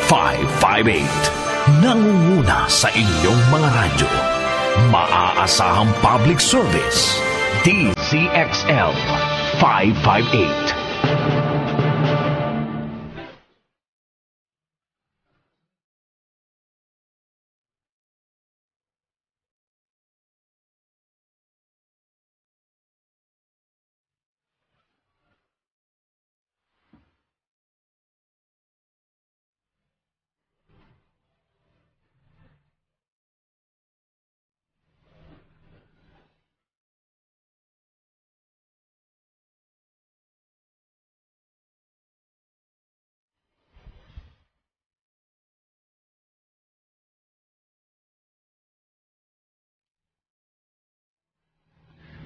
558. Nangunguna sa inyong mga radyo. Maaasahang public service. DCXL 558.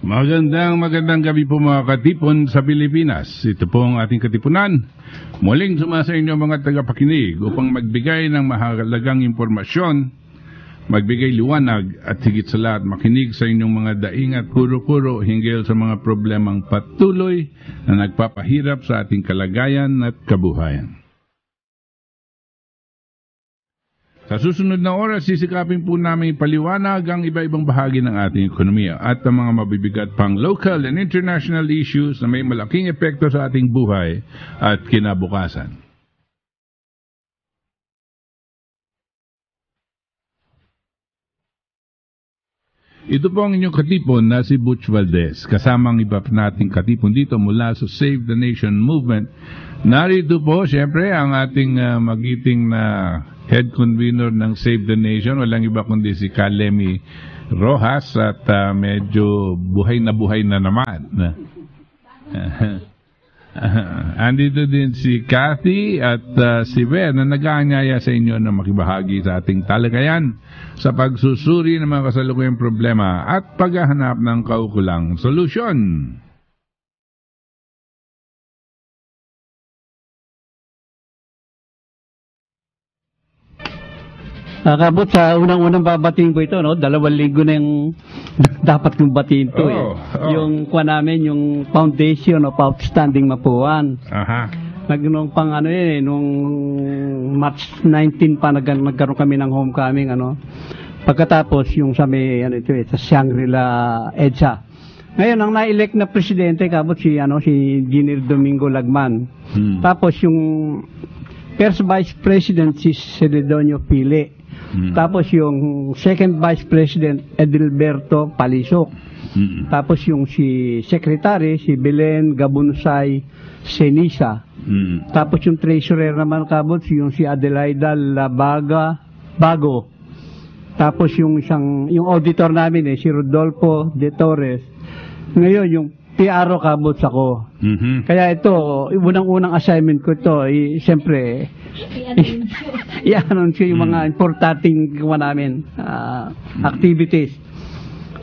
Magandang gabi po mga katipon sa Pilipinas. Ito po ang ating katipunan. Muling sumasa inyo mga tagapakinig upang magbigay ng mahalagang impormasyon, magbigay liwanag at higit sa lahat makinig sa inyong mga daing at kuro-kuro hinggil sa mga problemang patuloy na nagpapahirap sa ating kalagayan at kabuhayan. Sa susunod na oras, sisikapin po namin ipaliwanag ang iba-ibang bahagi ng ating ekonomiya at ang mga mabibigat pang local and international issues na may malaking epekto sa ating buhay at kinabukasan. Ito po ang inyong katipon na si Butch Valdez. Kasama ang iba nating katipon dito mula sa Save the Nation Movement. Narito po, siyempre, ang ating magiting na head convener ng Save the Nation. Walang iba kundi si Kalemi Rojas at medyo buhay na naman. Andito din si Kathy at si Ben na nag-aanyaya sa inyo na makibahagi sa ating talakayan sa pagsusuri ng mga kasalukuyang problema at paghahanap ng kaukulang solusyon. Kabut, sa unang-unang babatiin ko ito, no? 2 linggo na yung dapat kong batiin to. Yung kuha namin, yung Foundation of Outstanding Mapuan. Nung pang nung March 19 pa nagkaroon kami ng homecoming, Pagkatapos yung sa may sa Shangri-La EDSA. Ngayon ang na-elect na presidente kabut si Engineer Domingo Lagman. Tapos yung first vice president si Celedonio Pile. Tapos yung second vice president Edilberto Palisok. Tapos yung si secretary si Belen Gabunsay Senisa. Tapos yung treasurer naman kabot yung si Adelaida Bago. Tapos yung auditor namin si Rodolfo De Torres. Ngayon yung PRO kabot ako. Kaya ito, unang-unang assignment ko ito, siyempre, i-anunsyo yung mga importanteng namin activities.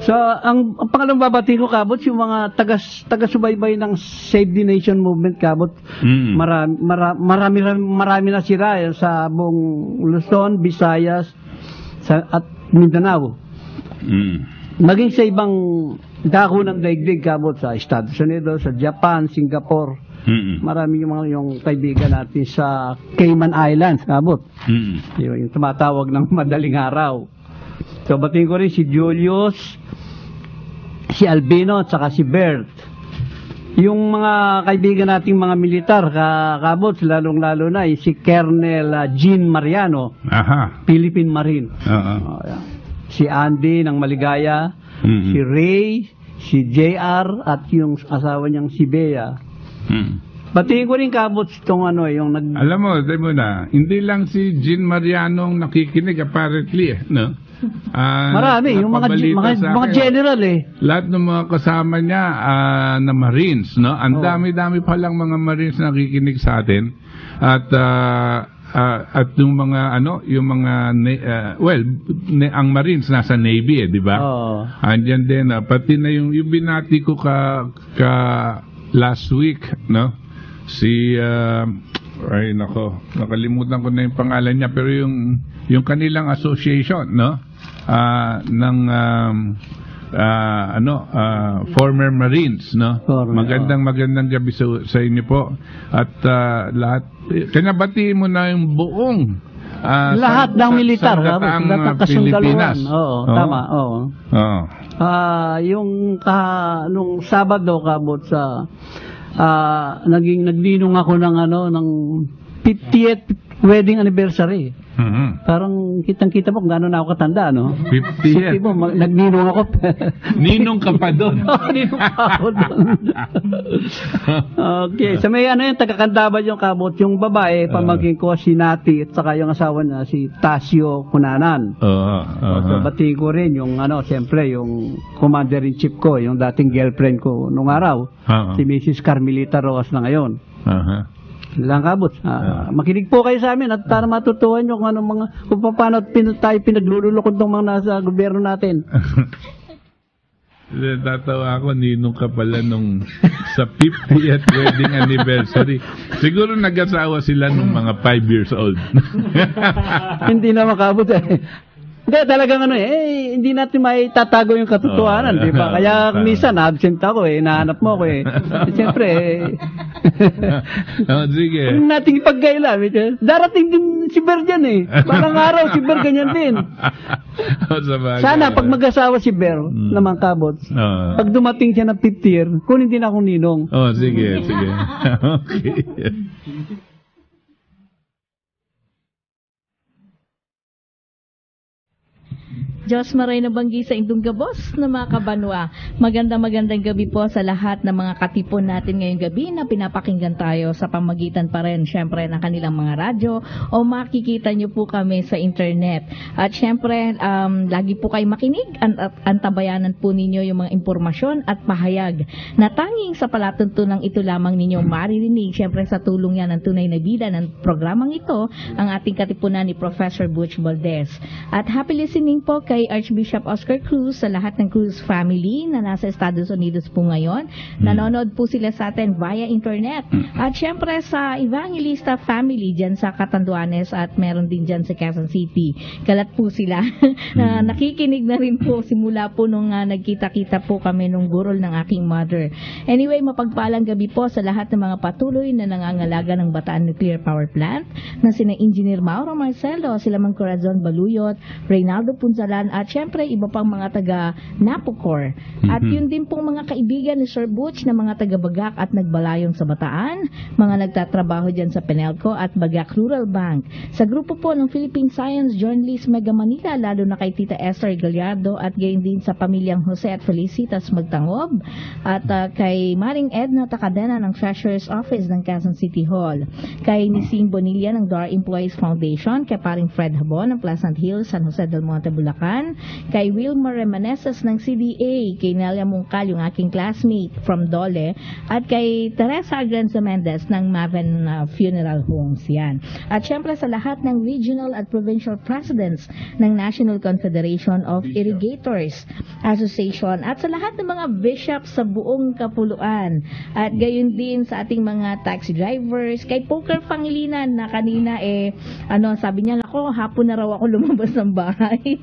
So, ang pangalawang babati ko kabot, yung mga taga-subaybay ng Save the Nation Movement kabot, marami na sila sa buong Luzon, Visayas, at Mindanao. Maging sa ibang dako ng daigdig kabot sa Estados Unidos, sa Japan, Singapore. Marami yung kaibigan natin sa Cayman Islands kabot. Yung tumatawag ng madaling araw. So batiin ko rin si Julius, si Albino at saka si Bert. Yung mga kaibigan nating mga militar kabot, lalong-lalo na si Colonel Jean Mariano, Philippine Marine. Si Andy ng Maligaya, si Ray, si JR, at yung asawa niyang si Bea. Batiin ko rin kabot itong yung Alam mo, hindi lang si Jean Mariano ang nakikinig apparently, no? Marami, yung mga general Lahat ng mga kasama niya na Marines, no? Ang dami-dami pa lang mga Marines na nakikinig sa atin. At yung mga ang Marines nasa Navy di ba? Andiyan din pati na yung binati ko ka last week, no? Si nakalimutan ko na yung pangalan niya, pero yung kanilang association, no? Former Marines, no? Magandang gabi sa inyo po. At lahat, kinabatiin mo na yung buong Lahat ng militar, Pilipinas. Oo, tama, oo. Oo. Nung Sabado kabot sa nagninong ako ng 50th wedding anniversary. Parang kitang-kita mo kung gano'n na ako katanda, no? 50th. So, nagninong ako. Ninong ka pa doon. Ninong pa ako doon. Okay. Sa may yung taga-Cantabal yung kabot, yung babae, pamangkin ko, si Nati, at saka yung asawa na, si Tasio Cunanan. So, batiin ko rin yung, siyempre, yung commander-in-chief ko, yung dating girlfriend ko nung araw, si Mrs. Carmelita Rojas na ngayon. Lang kabot. Makinig po kayo sa amin at para matutuhan nyo kung paano tayo pinaglululokod ng mga nasa gobyerno natin. Tatawa ako, ninong ka pala nung sa 50th wedding anniversary. Siguro nag-asawa sila nung mga 5 years old. Hindi na makabot Hindi, talagang hindi natin may tatago yung katotohanan, di ba? Kaya minsan, absent ako nahanap mo ako Siyempre, sige. Kung natin ipagkaila, darating din si Ber dyan Parang araw, si Ber ganyan din. Sana, pag mag-asawa si Ber, naman kabot, pag dumating siya ng 50 year, kunin din akong ninong. Sige. Okay. Diyos maray na banggi sa indong gabos na mga kabanwa. Magandang gabi po sa lahat ng mga katipon natin ngayong gabi na pinapakinggan tayo sa pamagitan pa rin syempre ng kanilang mga radyo o makikita nyo po kami sa internet. At syempre, lagi po kayo makinig at antabayanan po ninyo yung mga impormasyon at pahayag na tanging sa palatuntunang ito lamang ninyo maririnig. Syempre sa tulong yan ng tunay na bida ng programang ito, ang ating katipunan ni Professor Butch Valdez. At happy listening po kay Archbishop Oscar Cruz sa lahat ng Cruz family na nasa Estados Unidos po ngayon. Nanonood po sila sa atin via internet. At syempre sa Evangelista family dyan sa Catanduanes at meron din dyan sa Quezon City. Kalat po sila. Nakikinig na rin po simula po nung nagkita-kita po kami nung gurol ng aking mother. Anyway, mapagpalang gabi po sa lahat ng mga patuloy na nangangalaga ng Bataan Nuclear Power Plant na sina Engineer Mauro Marcelo, sila Mang Corazon Baluyot, Reynaldo Punzalan at syempre iba pang mga taga Napocor. At yun din pong mga kaibigan ni Sir Butch na mga taga Bagak at nagbalayong sa Bataan, mga nagtatrabaho dyan sa Penelco at Bagak Rural Bank. Sa grupo po ng Philippine Science Journalist Mega Manila, lalo na kay Tita Esther Gallardo at gayon din sa pamilyang Jose at Felicitas Magtangob at kay Maring Edna Takadena ng Treasurer's Office ng Quezon City Hall, kay Nising Bonilla ng DOR Employees Foundation, kay paring Fred Habon ng Pleasant Hills, San Jose del Monte, Bulacan, kay Wilmer Remanesas ng CDA, kay Nelia Mungkal, yung aking classmate from Dole, at kay Teresa Agranza Mendez ng Maven Funeral Homes yan. At syempre sa lahat ng regional at provincial presidents ng National Confederation of Irrigators Association at sa lahat ng mga bishops sa buong Kapuluan at gayon din sa ating mga taxi drivers, kay Poker Pangilinan na kanina sabi niya, ako hapon na raw ako lumabas ng bahay.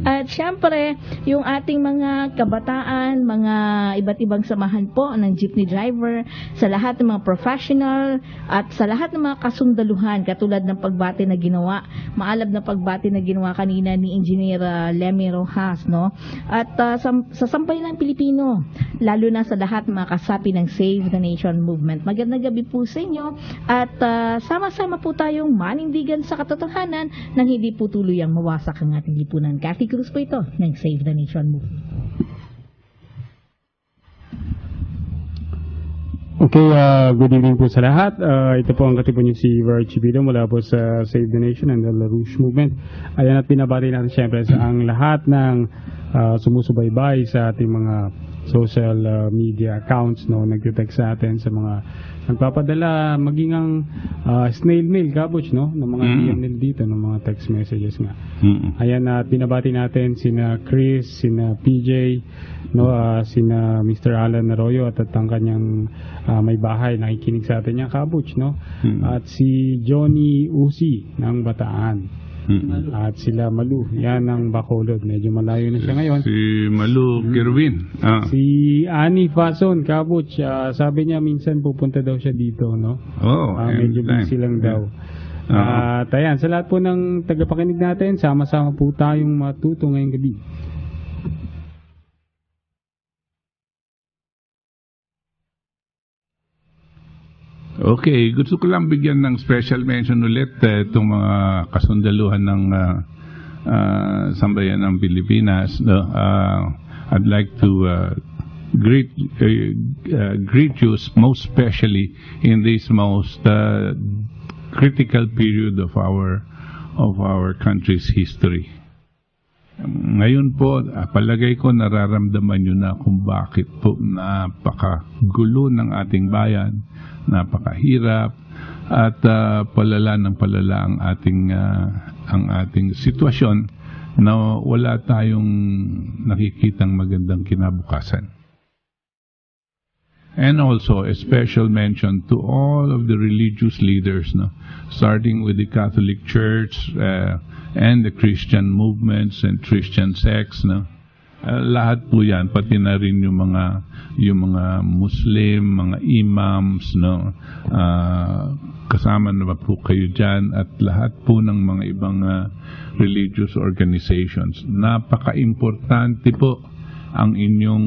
At syempre, yung ating mga kabataan, mga iba't ibang samahan po ng jeepney driver, sa lahat ng mga professional at sa lahat ng mga kasundaluhan, katulad ng pagbati na ginawa, maalab na pagbati na ginawa kanina ni Engineer Lemmy Rojas, no? At sa sambayan ng Pilipino, lalo na sa lahat ng mga kasapi ng Save the Nation movement. Magandang gabi po sa inyo at sama-sama po tayong manindigan sa katotohanan nang hindi po tuluyang mawasak ang ating lipunan. Kathy Cruz po ito ng Save the Nation movement. Okay, good evening po sa lahat. Ito po ang katipunan niyo si Virgie Bido mula po sa Save the Nation and the La Rouge Movement. Ayan, at pinabati natin siyempre sa ang lahat ng sumusubaybay sa ating mga social media accounts, no, nagte-text sa atin, sa mga nagpapadala, maging ang snail mail, Kabuch, no, ng mga email dito, ng mga text messages nga. Ayan, at pinabati natin sina Chris, sina PJ, no, sina Mr. Alan Arroyo at ang kanyang may bahay, nakikinig sa atin niya, Kabuch, no, at si Johnny Uzi ng Bataan. At sila Malu, yan ang Bacolod, medyo malayo na siya ngayon. Si Malu Kirwin. Si Annie Fason, Kabuch, sabi niya minsan pupunta daw siya dito, no? Oh, medyo busy lang daw. At ayan, sa lahat po ng tagapakinig natin, sama-sama po tayong matuto ngayong gabi. Okay, gusto ko lang bigyan ng special mention ulit itong mga kasundaluhan ng sambayan ng Pilipinas. No? I'd like to greet you most especially in this most critical period of our country's history. Ngayon po, palagay ko nararamdaman nyo na kung bakit po napakagulo ng ating bayan, napakahirap, at palala ng palala ang ating sitwasyon na wala tayong nakikitang magandang kinabukasan. And also a special mention to all of the religious leaders, no? Starting with the Catholic Church and the Christian movements and Christian sects, no? Lahat po yan, pati na rin yung mga Muslim, mga imams, no? Kasama na po kayo dyan, at lahat po ng mga ibang religious organizations. Napaka-importante po ang inyong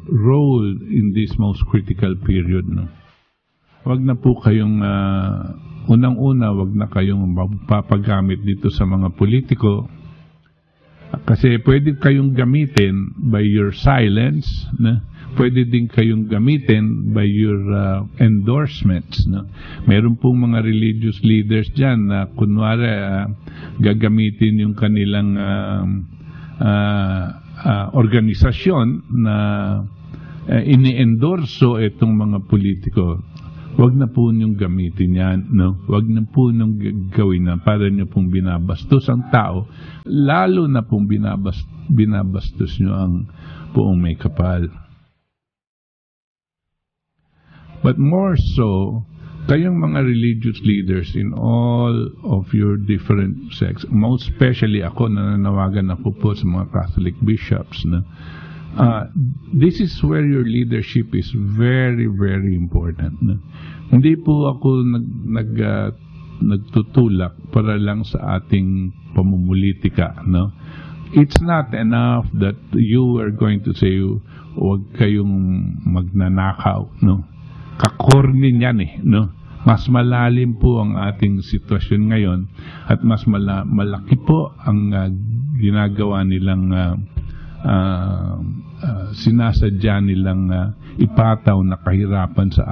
role in this most critical period, no? Wag na po kayong unang-una, wag na kayong magpapagamit dito sa mga politiko, kasi pwede kayong gamitin by your silence, no? Pwede din kayong gamitin by your endorsements, no? Meron pong mga religious leaders dyan na kunwari gagamitin yung kanilang organisasyon na ini-endorso itong mga politiko. Wag na po niyong gamitin yan, no? Wag na po niyong gawin na para niyo pong binabastos ang tao, lalo na pong binabastos niyo ang buong may kapal. But more so, kayong mga religious leaders in all of your different sects, most especially ako, nananawagan ako po sa mga Catholic bishops, no? This is where your leadership is very, very important, no? Hindi po ako nagtutulak para lang sa ating pamumulitika, no? It's not enough that you are going to say, huwag kayong magnanakaw, no? Kakorni niyan no? Mas malalim po ang ating sitwasyon ngayon, at mas malaki po ang ginagawa nilang sinasadya nilang ipataw na kahirapan sa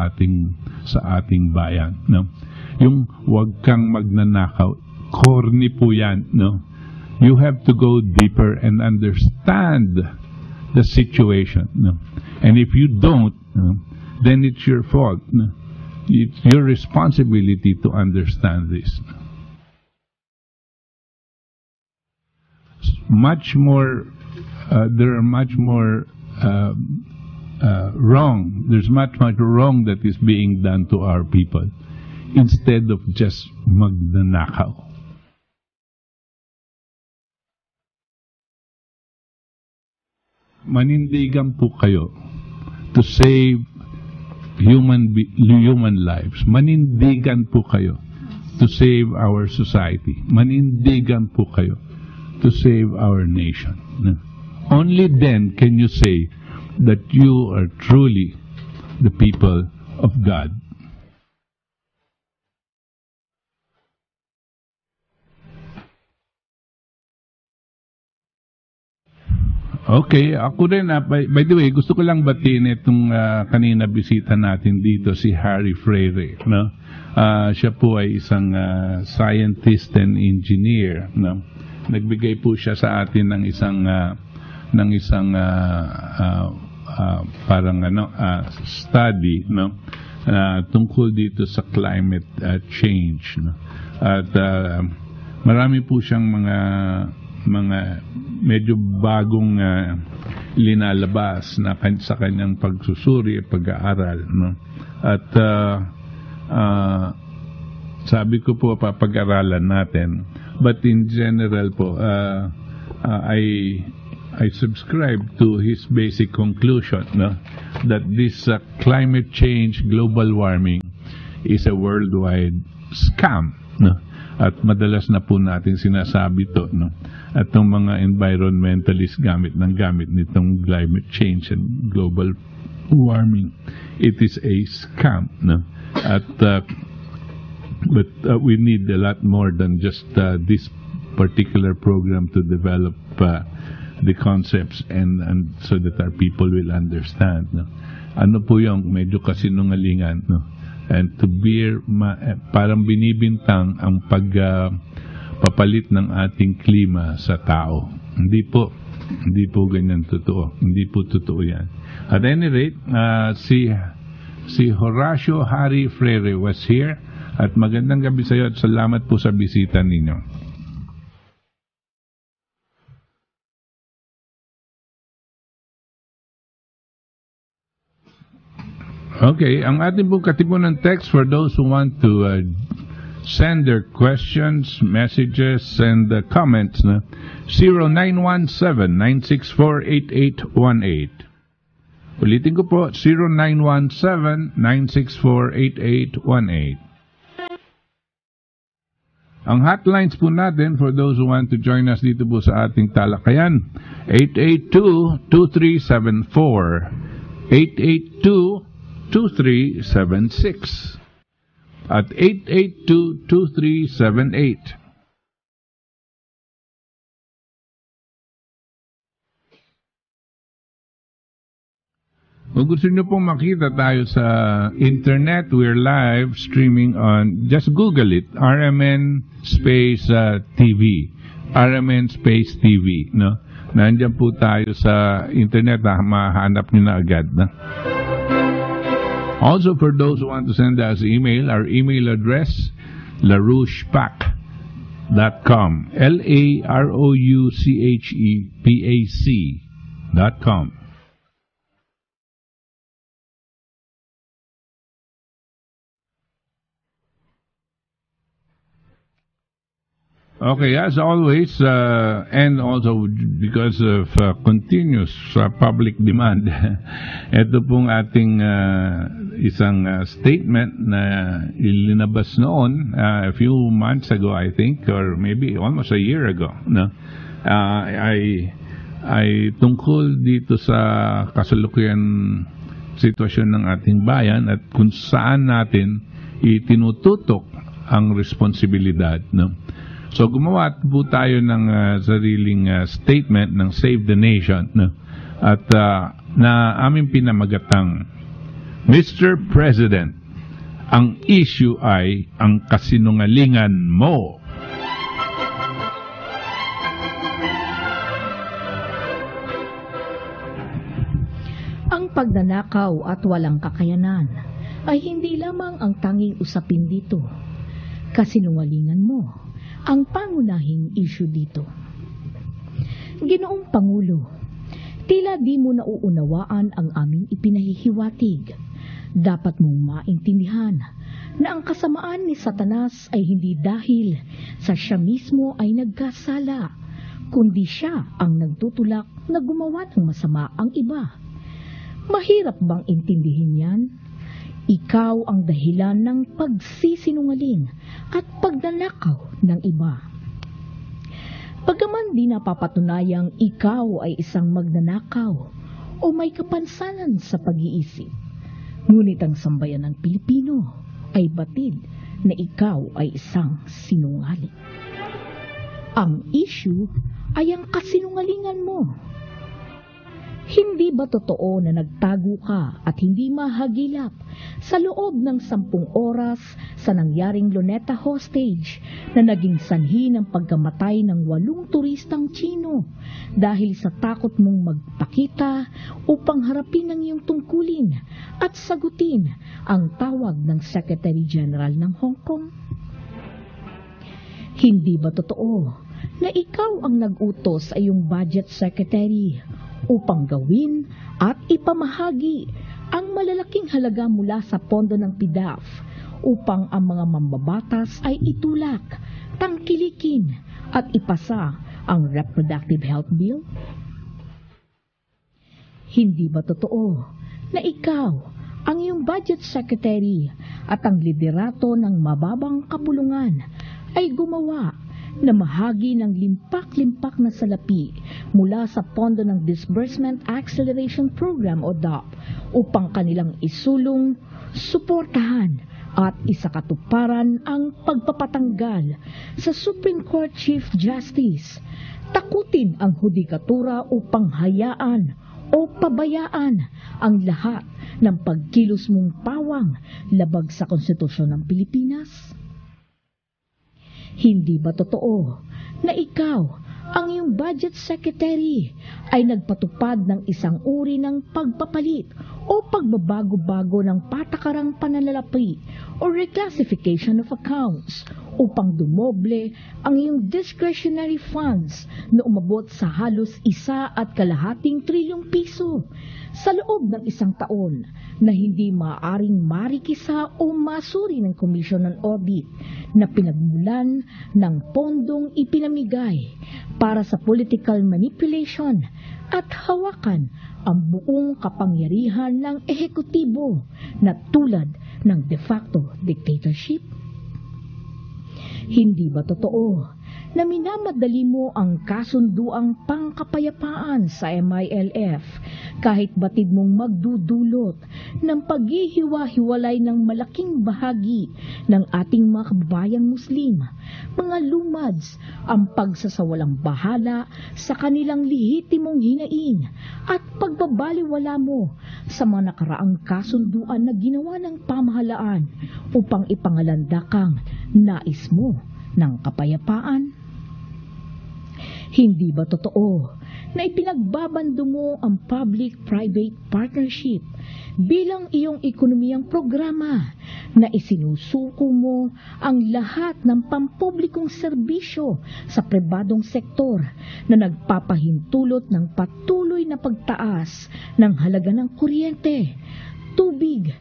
ating bayan, no? Yung wag kang magnanakaw, corny po yan, no? You have to go deeper and understand the situation, no? And if you don't, no, then it's your fault, no? It's your responsibility to understand this. Much more, there are much more wrong. There's much wrong that is being done to our people instead of just magnanakaw. Manindigan po kayo to save human lives. Manindigan po kayo to save our society. Manindigan po kayo to save our nation. Only then can you say that you are truly the people of God. Okay, ako rin, by the way, gusto ko lang batiin itong kanina bisita natin dito, si Harry Freire, no? Siya po ay isang scientist and engineer, no? Nagbigay po siya sa atin ng isang parang study, no? Tungkol dito sa climate change, no? At marami po siyang mga medyo bagong linalabas na sa kanyang pagsusuri at pag-aaral, no? At sabi ko po papag-aralan natin, but in general po I I subscribe to his basic conclusion, no, that this climate change, global warming, is a worldwide scam, no? At madalas na po natin sinasabi to, no? At ng mga environmentalists gamit nitong climate change and global warming, it is a scam, no? At but we need a lot more than just this particular program to develop the concepts and so that our people will understand, no? Ano po yung medyo kasinungalingan, no? And to bear parang binibintang ang papalit ng ating klima sa tao. Hindi po ganyan totoo. Hindi po totoo yan. At any rate, si Horacio Harry Freire was here. At magandang gabi sa iyo at salamat po sa bisita ninyo. Okay, ang ating pong katipunan text for those who want to send their questions, messages, and comments, 0917-964-8818. Ulitin ko po, 0917-964-8818. Ang hotlines po natin for those who want to join us dito po sa ating talakayan, 882-2374, 882-2376 at 882-2378. Kung gusto nyo pong makita tayo sa internet, we're live streaming on, just Google it, RMN Space TV. RMN Space TV, no? Nandiyan po tayo sa internet, mahanap nyo na agad, no? Also, for those who want to send us email, our email address, larouchepac.com, LAROUCHEPAC.com. Okay, as always, and also because of continuous public demand, ito pong ating isang statement na ilinabas noon a few months ago, I think, or maybe almost a year ago, no? ay tungkol dito sa kasalukuyan sitwasyon ng ating bayan at kung saan natin itinututok ang responsibilidad, no? So gumawa po tayo ng sariling statement ng Save the Nation, no? At na aming pinamagatang, Mr. President, ang issue ay ang kasinungalingan mo. Ang pagnanakaw at walang kakayanan ay hindi lamang ang tanging usapin dito. Kasinungalingan mo ang pangunahing issue dito. Ginoong Pangulo, tila di mo nauunawaan ang aming ipinahihiwatig. Dapat mong maintindihan na ang kasamaan ni Satanas ay hindi dahil sa siya mismo ay nagkasala, kundi siya ang nagtutulak na gumawa ng masama ang iba. Mahirap bang intindihin yan? Ikaw ang dahilan ng pagsisinungaling at pagnanakaw ng iba. Bagaman di napapatunayang ikaw ay isang magnanakaw o may kapansanan sa pag-iisip, ngunit ang sambayan ng Pilipino ay batid na ikaw ay isang sinungaling. Ang issue ay ang kasinungalingan mo. Hindi ba totoo na nagtago ka at hindi mahagilap sa loob ng 10 oras sa nangyaring Luneta hostage na naging sanhi ng pagkamatay ng 8 turistang Tsino dahil sa takot mong magpakita upang harapin ang iyong tungkulin at sagutin ang tawag ng Secretary General ng Hong Kong? Hindi ba totoo na ikaw ang nag-utos sa iyong budget secretary upang gawin at ipamahagi ang malalaking halaga mula sa pondo ng PDAF upang ang mga mambabatas ay itulak, tangkilikin at ipasa ang Reproductive Health Bill? Hindi ba totoo na ikaw ang iyong budget secretary at ang liderato ng mababang kapulungan ay gumawa na mahagi ng limpak-limpak na salapi mula sa pondo ng Disbursement Acceleration Program o DAP upang kanilang isulong, suportahan at isakatuparan ang pagpapatanggal sa Supreme Court Chief Justice, takutin ang hudikatura upang hayaan o pabayaan ang lahat ng pagkilos mong pawang labag sa konstitusyon ng Pilipinas? Hindi ba totoo na ikaw, ang iyong budget secretary, ay nagpatupad ng isang uri ng pagpapalit o pagbabago-bago ng patakarang pananalapi o reclassification of accounts upang dumoble ang iyong discretionary funds na umabot sa halos 1.2 trilyong piso sa loob ng isang taon na hindi maaaring marikisa o masuri ng Commission on Audit na pinagmulan ng pondong ipinamigay para sa political manipulation at hawakan ang buong kapangyarihan ng ehekutibo na tulad ng de facto dictatorship? Hindi ba totoo na minamadali mo ang kasunduang pangkapayapaan sa MILF kahit batid mong magdudulot ng paghihiwa-hiwalay ng malaking bahagi ng ating mga kababayang Muslim, mga lumads, ang pagsasawalang bahala sa kanilang lehitimong hinaing at pagbabaliwala mo sa mga nakaraang kasunduan na ginawa ng pamahalaan upang ipangalandakang nais mo ng kapayapaan? Hindi ba totoo na ipinagbabando mo ang public-private partnership bilang iyong ekonomiyang programa na isinusuko mo ang lahat ng pampublikong serbisyo sa pribadong sektor na nagpapahintulot ng patuloy na pagtaas ng halaga ng kuryente, tubig,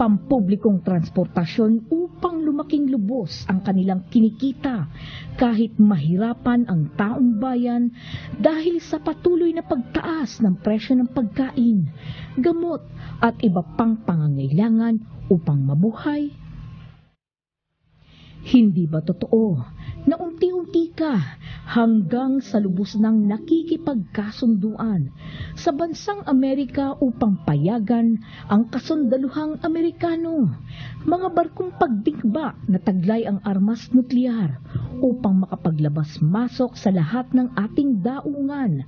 pampublikong transportasyon upang lumaking lubos ang kanilang kinikita kahit mahirapan ang taong bayan dahil sa patuloy na pagtaas ng presyo ng pagkain, gamot at iba pang pangangailangan upang mabuhay? Hindi ba totoo na unti-unti ka hanggang sa lubos ng nakikipagkasunduan sa bansang Amerika upang payagan ang kasundaluhang Amerikano, mga barkong pagdigba na taglay ang armas nuklear upang makapaglabas-masok sa lahat ng ating daungan,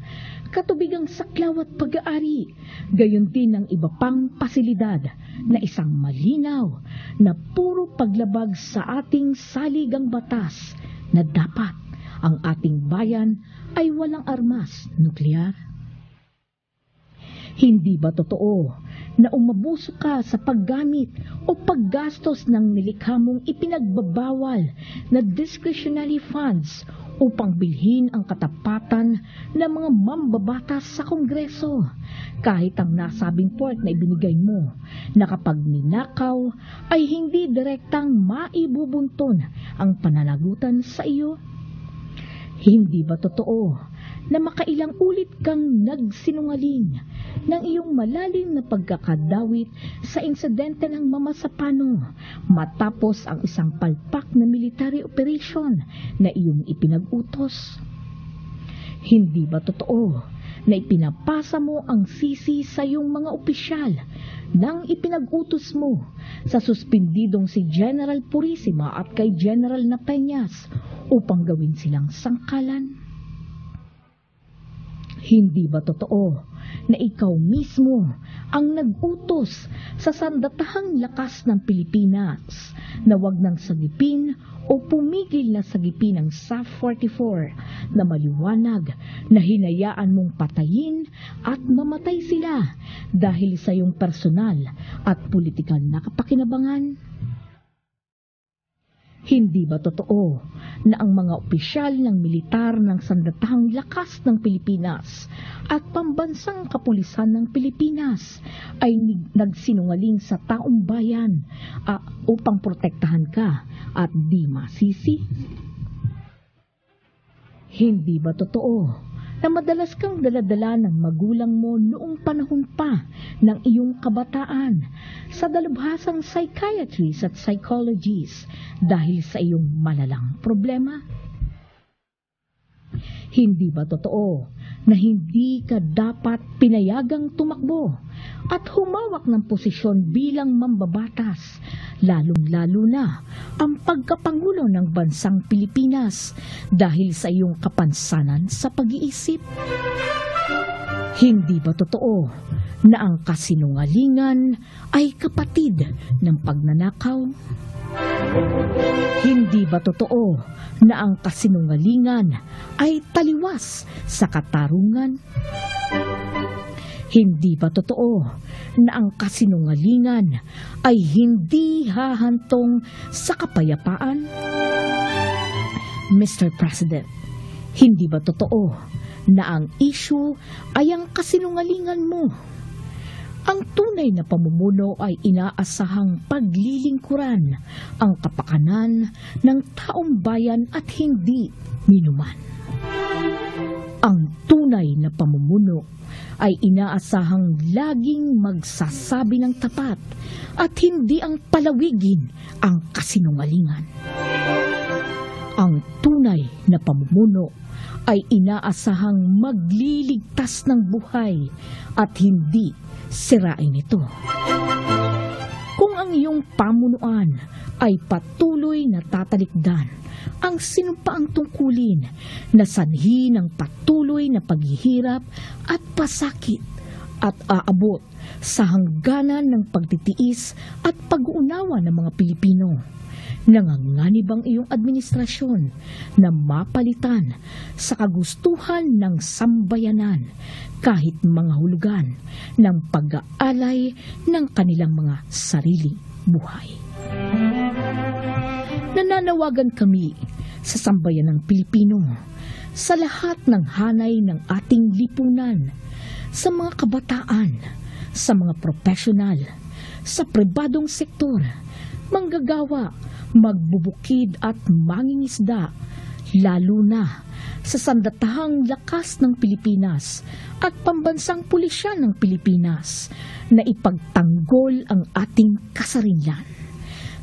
katubigang saklaw at pag-aari, gayon din ang iba pang pasilidad na isang malinaw na puro paglabag sa ating saligang batas na dapat ang ating bayan ay walang armas nuklear? Hindi ba totoo na umabuso ka sa paggamit o paggastos ng nilikha mong ipinagbabawal na discretionary funds upang bilhin ang katapatan ng mga mambabatas sa Kongreso, kahit ang nasabing port na ibinigay mo na kapag ninakaw ay hindi direktang maibubunton ang pananagutan sa iyo? Hindi ba totoo na makailang ulit kang nagsinungaling ng iyong malalim na pagkakadawit sa insidente ng Mama Sapano matapos ang isang palpak na military operation na iyong ipinag-utos? Hindi ba totoo na ipinapasa mo ang sisi sa iyong mga opisyal nang ipinag-utos mo sa suspendidong si General Purisima at kay General Napeñas upang gawin silang sangkalan? Hindi ba totoo na ikaw mismo ang nag-utos sa sandatahang lakas ng Pilipinas na wag nang sagipin o pumigil na sagipin ang SAF-44 na maliwanag na hinayaan mong patayin at mamatay sila dahil sa iyong personal at politikal na kapakinabangan? Hindi ba totoo na ang mga opisyal ng militar ng sandatahang lakas ng Pilipinas at pambansang kapulisan ng Pilipinas ay nagsinungaling sa taong bayan upang protektahan ka at di masisi? Hindi ba totoo na madalas kang daladala ng magulang mo noong panahon pa ng iyong kabataan sa dalubhasang psychiatrists at psychologists dahil sa iyong malalang problema? Hindi ba totoo na hindi ka dapat pinayagang tumakbo at humawak ng posisyon bilang mambabatas, lalong-lalo na ang pagkapangulo ng bansang Pilipinas dahil sa iyong kapansanan sa pag-iisip? Hindi ba totoo na ang kasinungalingan ay kapatid ng pagnanakaw? Hindi ba totoo na ang kasinungalingan ay taliwas sa katarungan? Hindi ba totoo na ang kasinungalingan ay hindi hahantong sa kapayapaan? Mr. President, hindi ba totoo na ang issue ay ang kasinungalingan mo? Ang tunay na pamumuno ay inaasahang paglilingkuran ang kapakanan ng taong bayan at hindi minuman. Ang tunay na pamumuno ay inaasahang laging magsasabi ng tapat at hindi ang palawigin ang kasinungalingan. Ang tunay na pamumuno ay inaasahang magliligtas ng buhay at hindi sirain ito. Kung ang iyong pamunuan ay patuloy na tatalikdan ang sinumpaang tungkulin na sanhi ng patuloy na paghihirap at pasakit at aabot sa hangganan ng pagtitiis at pag-uunawa ng mga Pilipino, nanganganib ang iyong administrasyon na mapalitan sa kagustuhan ng sambayanan kahit mga hulugan ng pag-aalay ng kanilang mga sariling buhay. Nananawagan kami sa sambayanang Pilipino, sa lahat ng hanay ng ating lipunan, sa mga kabataan, sa mga profesional, sa pribadong sektor, manggagawa, magbubukid at mangingisda, lalo na sa sandatahang lakas ng Pilipinas at pambansang pulisyan ng Pilipinas na ipagtanggol ang ating kasarinlan.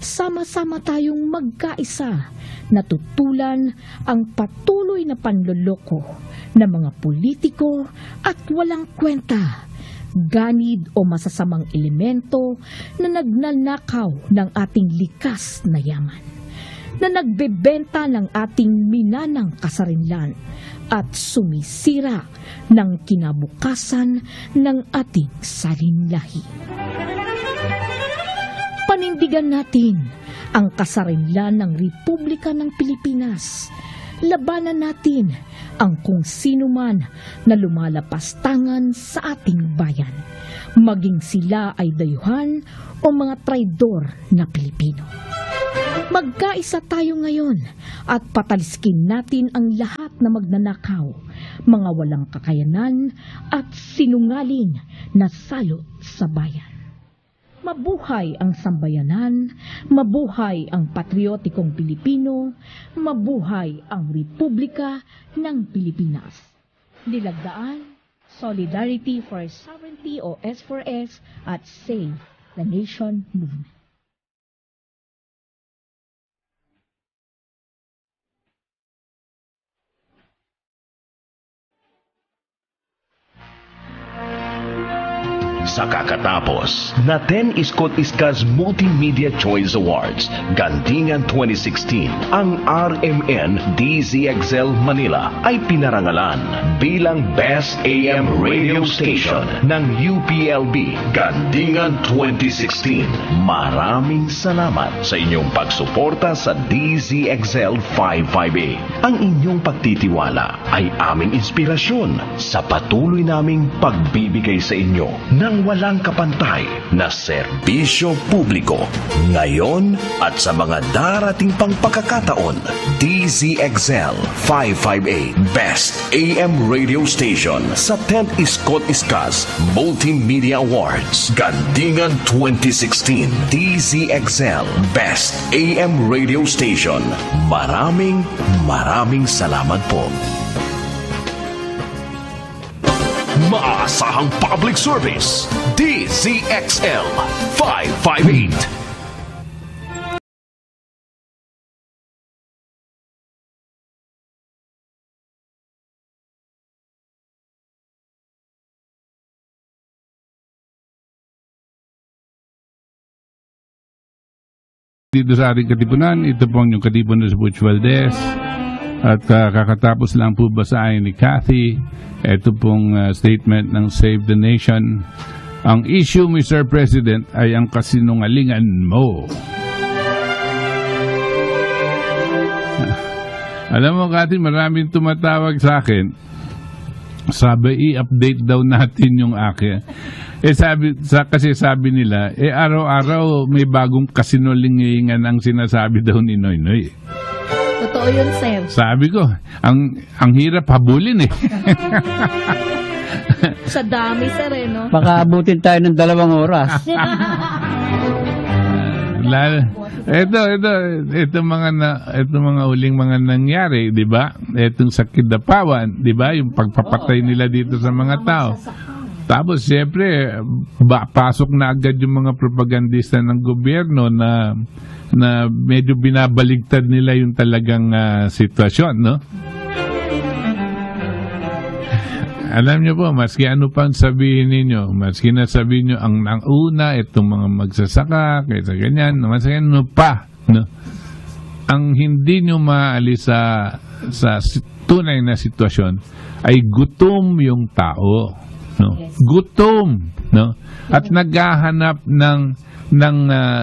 Sama-sama tayong magkaisa na tutulan ang patuloy na panloloko ng mga politiko at walang kwenta, ganid o masasamang elemento na nagnanakaw ng ating likas na yaman, na nagbebenta ng ating minanang kasarinlan at sumisira ng kinabukasan ng ating salinlahi. Panindigan natin ang kasarinlan ng Republika ng Pilipinas. Labanan natin ang kung sino man na lumalapastangan sa ating bayan, maging sila ay dayuhan o mga traidor na Pilipino. Magkaisa tayo ngayon at pataliskin natin ang lahat na magnanakaw, mga walang kakayanan at sinungaling na salot sa bayan. Mabuhay ang sambayanan, mabuhay ang patriotikong Pilipino, mabuhay ang Republika ng Pilipinas. Nilagdaan, Solidarity for Sovereignty o S4S at Save the Nation Movement. Sa kakatapos na 10 Iskot Iskas Multimedia Choice Awards, Gandingan 2016, ang RMN DZXL Manila ay pinarangalan bilang Best AM Radio Station ng UPLB Gandingan 2016. Maraming salamat sa inyong pagsuporta sa DZXL 558. Ang inyong pagtitiwala ay aming inspirasyon sa patuloy naming pagbibigay sa inyo ng walang kapantay na serbisyo publiko ngayon at sa mga darating pang pagkakataon. DZXL 558 Best AM Radio Station sa 10th Iskot Iskas Multimedia Awards Gandingan 2016. DZXL Best AM Radio Station. Maraming salamat po. Maasahang public service. DZXL 558. Dito sa ating katipunan, ito po ang yung katipunan sa Butch Valdez. At kakatapos lang po basahin ni Kathy, ito pong statement ng Save the Nation. Ang issue, Mr. President, ay ang kasinungalingan mo. Alam mo, Kathy, maraming tumatawag sa akin. Sabi, i-update daw natin yung akin. Kasi sabi nila, araw-araw may bagong kasinungalingan ang sinasabi daw ni Noynoy. Totoo yun, sir. Sabi ko, ang hirap habulin eh. Sa dami, sir, no? Baka abutin tayo ng 2 oras. Ito mga huling mga nangyari, 'di ba? Etong sa Kidapawan, 'di ba? Yung pagpapatay nila dito sa mga tao. Tapos siyempre, pasok na agad yung mga propagandista ng gobyerno na medyo binabaligtad nila yung talagang sitwasyon, no? Alam niyo po, maski ano pang sabihin ninyo, maski na sabihin niyo ang una, itong mga magsasaka, kaysa ganyan, maski ano pa, no? Ang hindi niyo maalis sa tunay na sitwasyon ay gutom yung tao, no? Gutom, no? At naghahanap ng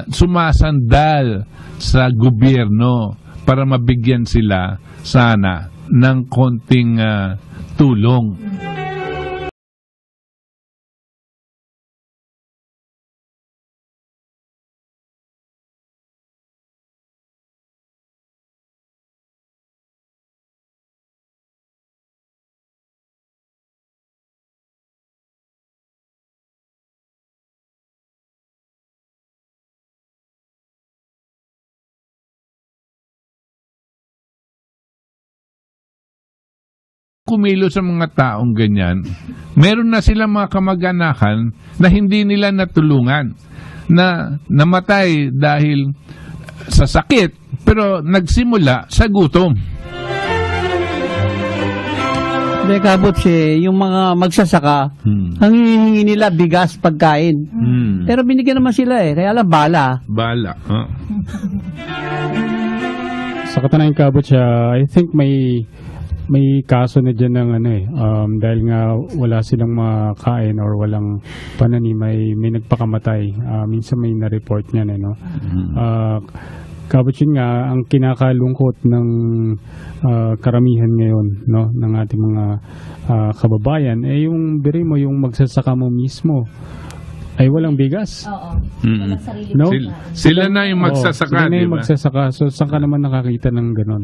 sumasandal sa gobyerno para mabigyan sila sana ng konting tulong. Kumilo sa mga taong ganyan, meron na silang mga kamag-anakan na hindi nila natulungan, na namatay dahil sa sakit, pero nagsimula sa gutom. Kabot yung mga magsasaka, ang hihingi nila bigas, pagkain. Pero binigyan naman sila kaya lang bala. Bala. Sa katunayan, Kabot, I think may kaso na dyan ng dahil nga wala silang makain or walang pananim, may nagpakamatay. Minsan may na-report niyan, no? Kabot, yun nga ang kinakalungkot ng karamihan ngayon, no, ng ating mga kababayan, yung biri mo, yung magsasaka mo mismo ay walang bigas. Oo. Walang sarili. No? Sila na yung magsasaka, sila na yung diba? magsasaka. So saan ka naman nakakita ng ganon?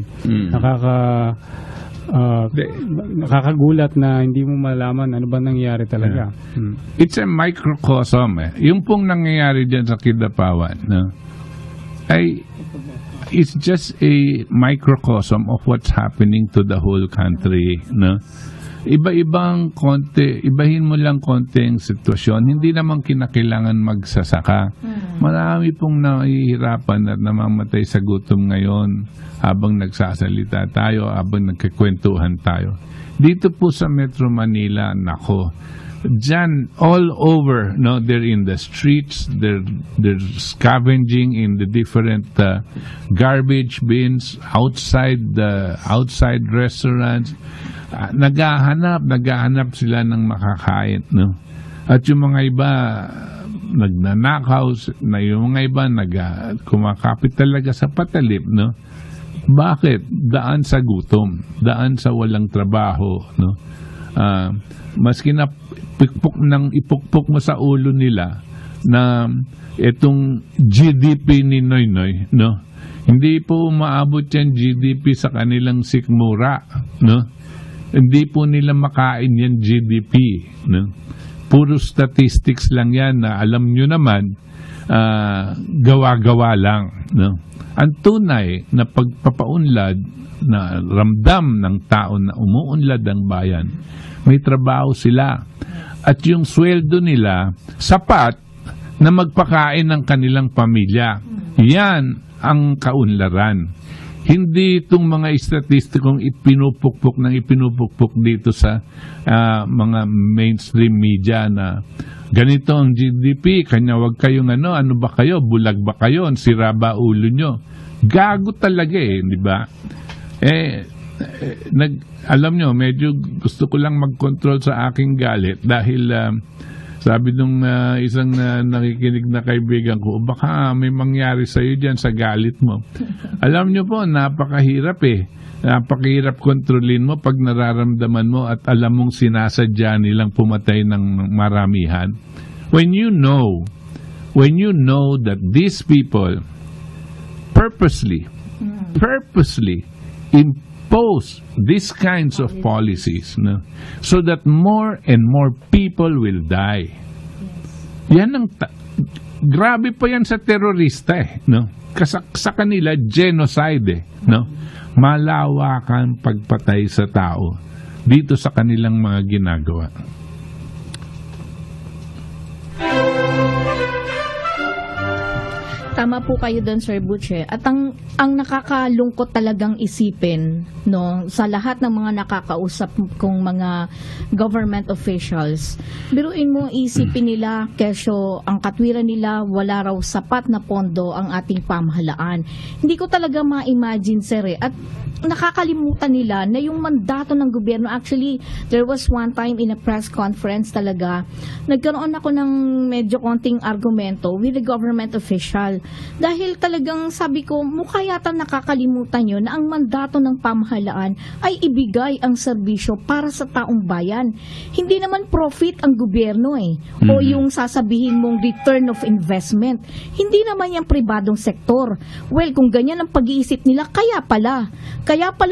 Nakakagulat na hindi mo malaman ano ba nangyari talaga. It's a microcosm. Yung pong nangyayari dyan sa Kidapawan, no? It's just a microcosm of what's happening to the whole country, no? Ibahin mo lang konti ang sitwasyon. Hindi naman kinakailangan magsasaka. Marami pong nahihirapan at namamatay sa gutom ngayon habang nagsasalita tayo, habang nagkikwentuhan tayo. Dito po sa Metro Manila, nako, dyan, all over, no, they're in the streets, they're scavenging in the different garbage bins, outside restaurants. Naghahanap sila ng makakain, no? At yung mga iba nagnanakaw, yung mga iba kumakapit talaga sa patalip, no? Bakit? Daan sa gutom, daan sa walang trabaho, no? Maski na ipukpok mo sa ulo nila na itong GDP ni Noynoy, no? Hindi po umaabot yan GDP sa kanilang sikmura, no? Hindi po nila makain yan GDP, no? Puro statistics lang yan na alam nyo naman, gawa-gawa lang, no? ang tunay na pagpapaunlad na ramdam ng tao na umuunlad ang bayan, may trabaho sila. At yung sweldo nila, sapat na magpakain ng kanilang pamilya. Yan ang kaunlaran. Hindi itong mga estatistikong ipinupukpok dito sa mga mainstream media na ganito ang GDP, kanya wag kayong ano ba kayo, bulag ba kayo, sira ba ulo nyo. Gago talaga di ba? Alam nyo, medyo gusto ko lang mag-control sa aking galit dahil sabi nung isang nakikinig na kaibigan ko, baka may mangyari sa'yo dyan sa galit mo. Alam nyo po, napakahirap Napakahirap kontrolin mo pag nararamdaman mo at alam mong sinasadya nilang pumatay ng maramihan. When you know that these people purposely impose these kinds of policies, no? So that more and more people will die. Yan ang grabe pa yan sa terorista no? Sa kanila genocide no? Malawakan pagpatay sa tao dito sa kanilang mga ginagawa. Tama po kayo doon, Sir Butch. At ang nakakalungkot talagang isipin, no, sa lahat ng mga nakakausap kong mga government officials, biruin mo isipin nila, kesyo ang katwiran nila, wala raw sapat na pondo ang ating pamahalaan. Hindi ko talaga ma-imagine, sir. At nakakalimutan nila na yung mandato ng gobyerno, actually, there was one time in a press conference talaga, nagkaroon ako ng medyo konting argumento with the government official. Dahil talagang sabi ko, mukha yata nakakalimutan nyo na ang mandato ng pamahalaan ay ibigay ang serbisyo para sa taong bayan. Hindi naman profit ang gobyerno o yung sasabihin mong return of investment. Hindi naman yung pribadong sektor. Well, kung ganyan ang pag-iisip nila, kaya pala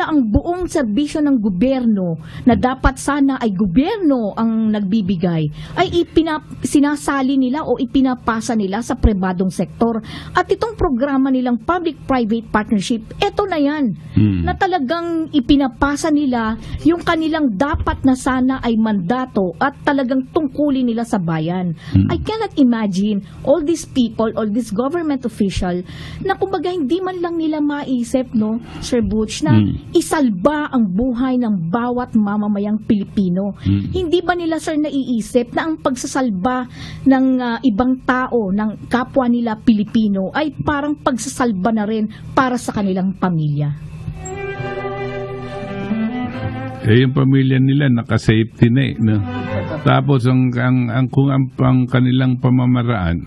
ang buong serbisyo ng gobyerno na dapat sana ay gobyerno ang nagbibigay ay sinasali nila o ipinapasa nila sa pribadong sektor. At itong programa nilang public-private partnership, eto na yan, na talagang ipinapasa nila yung kanilang dapat na sana ay mandato at talagang tungkulin nila sa bayan. I cannot imagine all these people, all these government official na kumbaga hindi man lang nila maisip, no, Sir Butch, na isalba ang buhay ng bawat mamamayang Pilipino. Hindi ba nila, sir, naiisip na ang pagsasalba ng ibang tao, ng kapwa nila Pilipino, ay parang pagsasalba na rin para sa kanilang pamilya? Yung pamilya nila naka-safety net, no? Tapos kung ang kanilang pamamaraan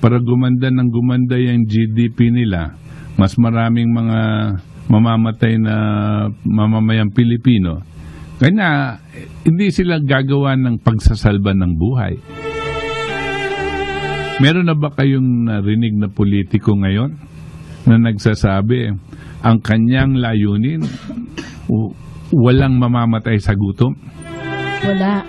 para gumanda yung GDP nila, mas maraming mga mamamatay na mamamayang Pilipino. Kaya hindi sila gagawa ng pagsasalba ng buhay. Meron na ba kayong narinig na politiko ngayon na nagsasabi ang kanyang layunin walang mamamatay sa gutom? Wala.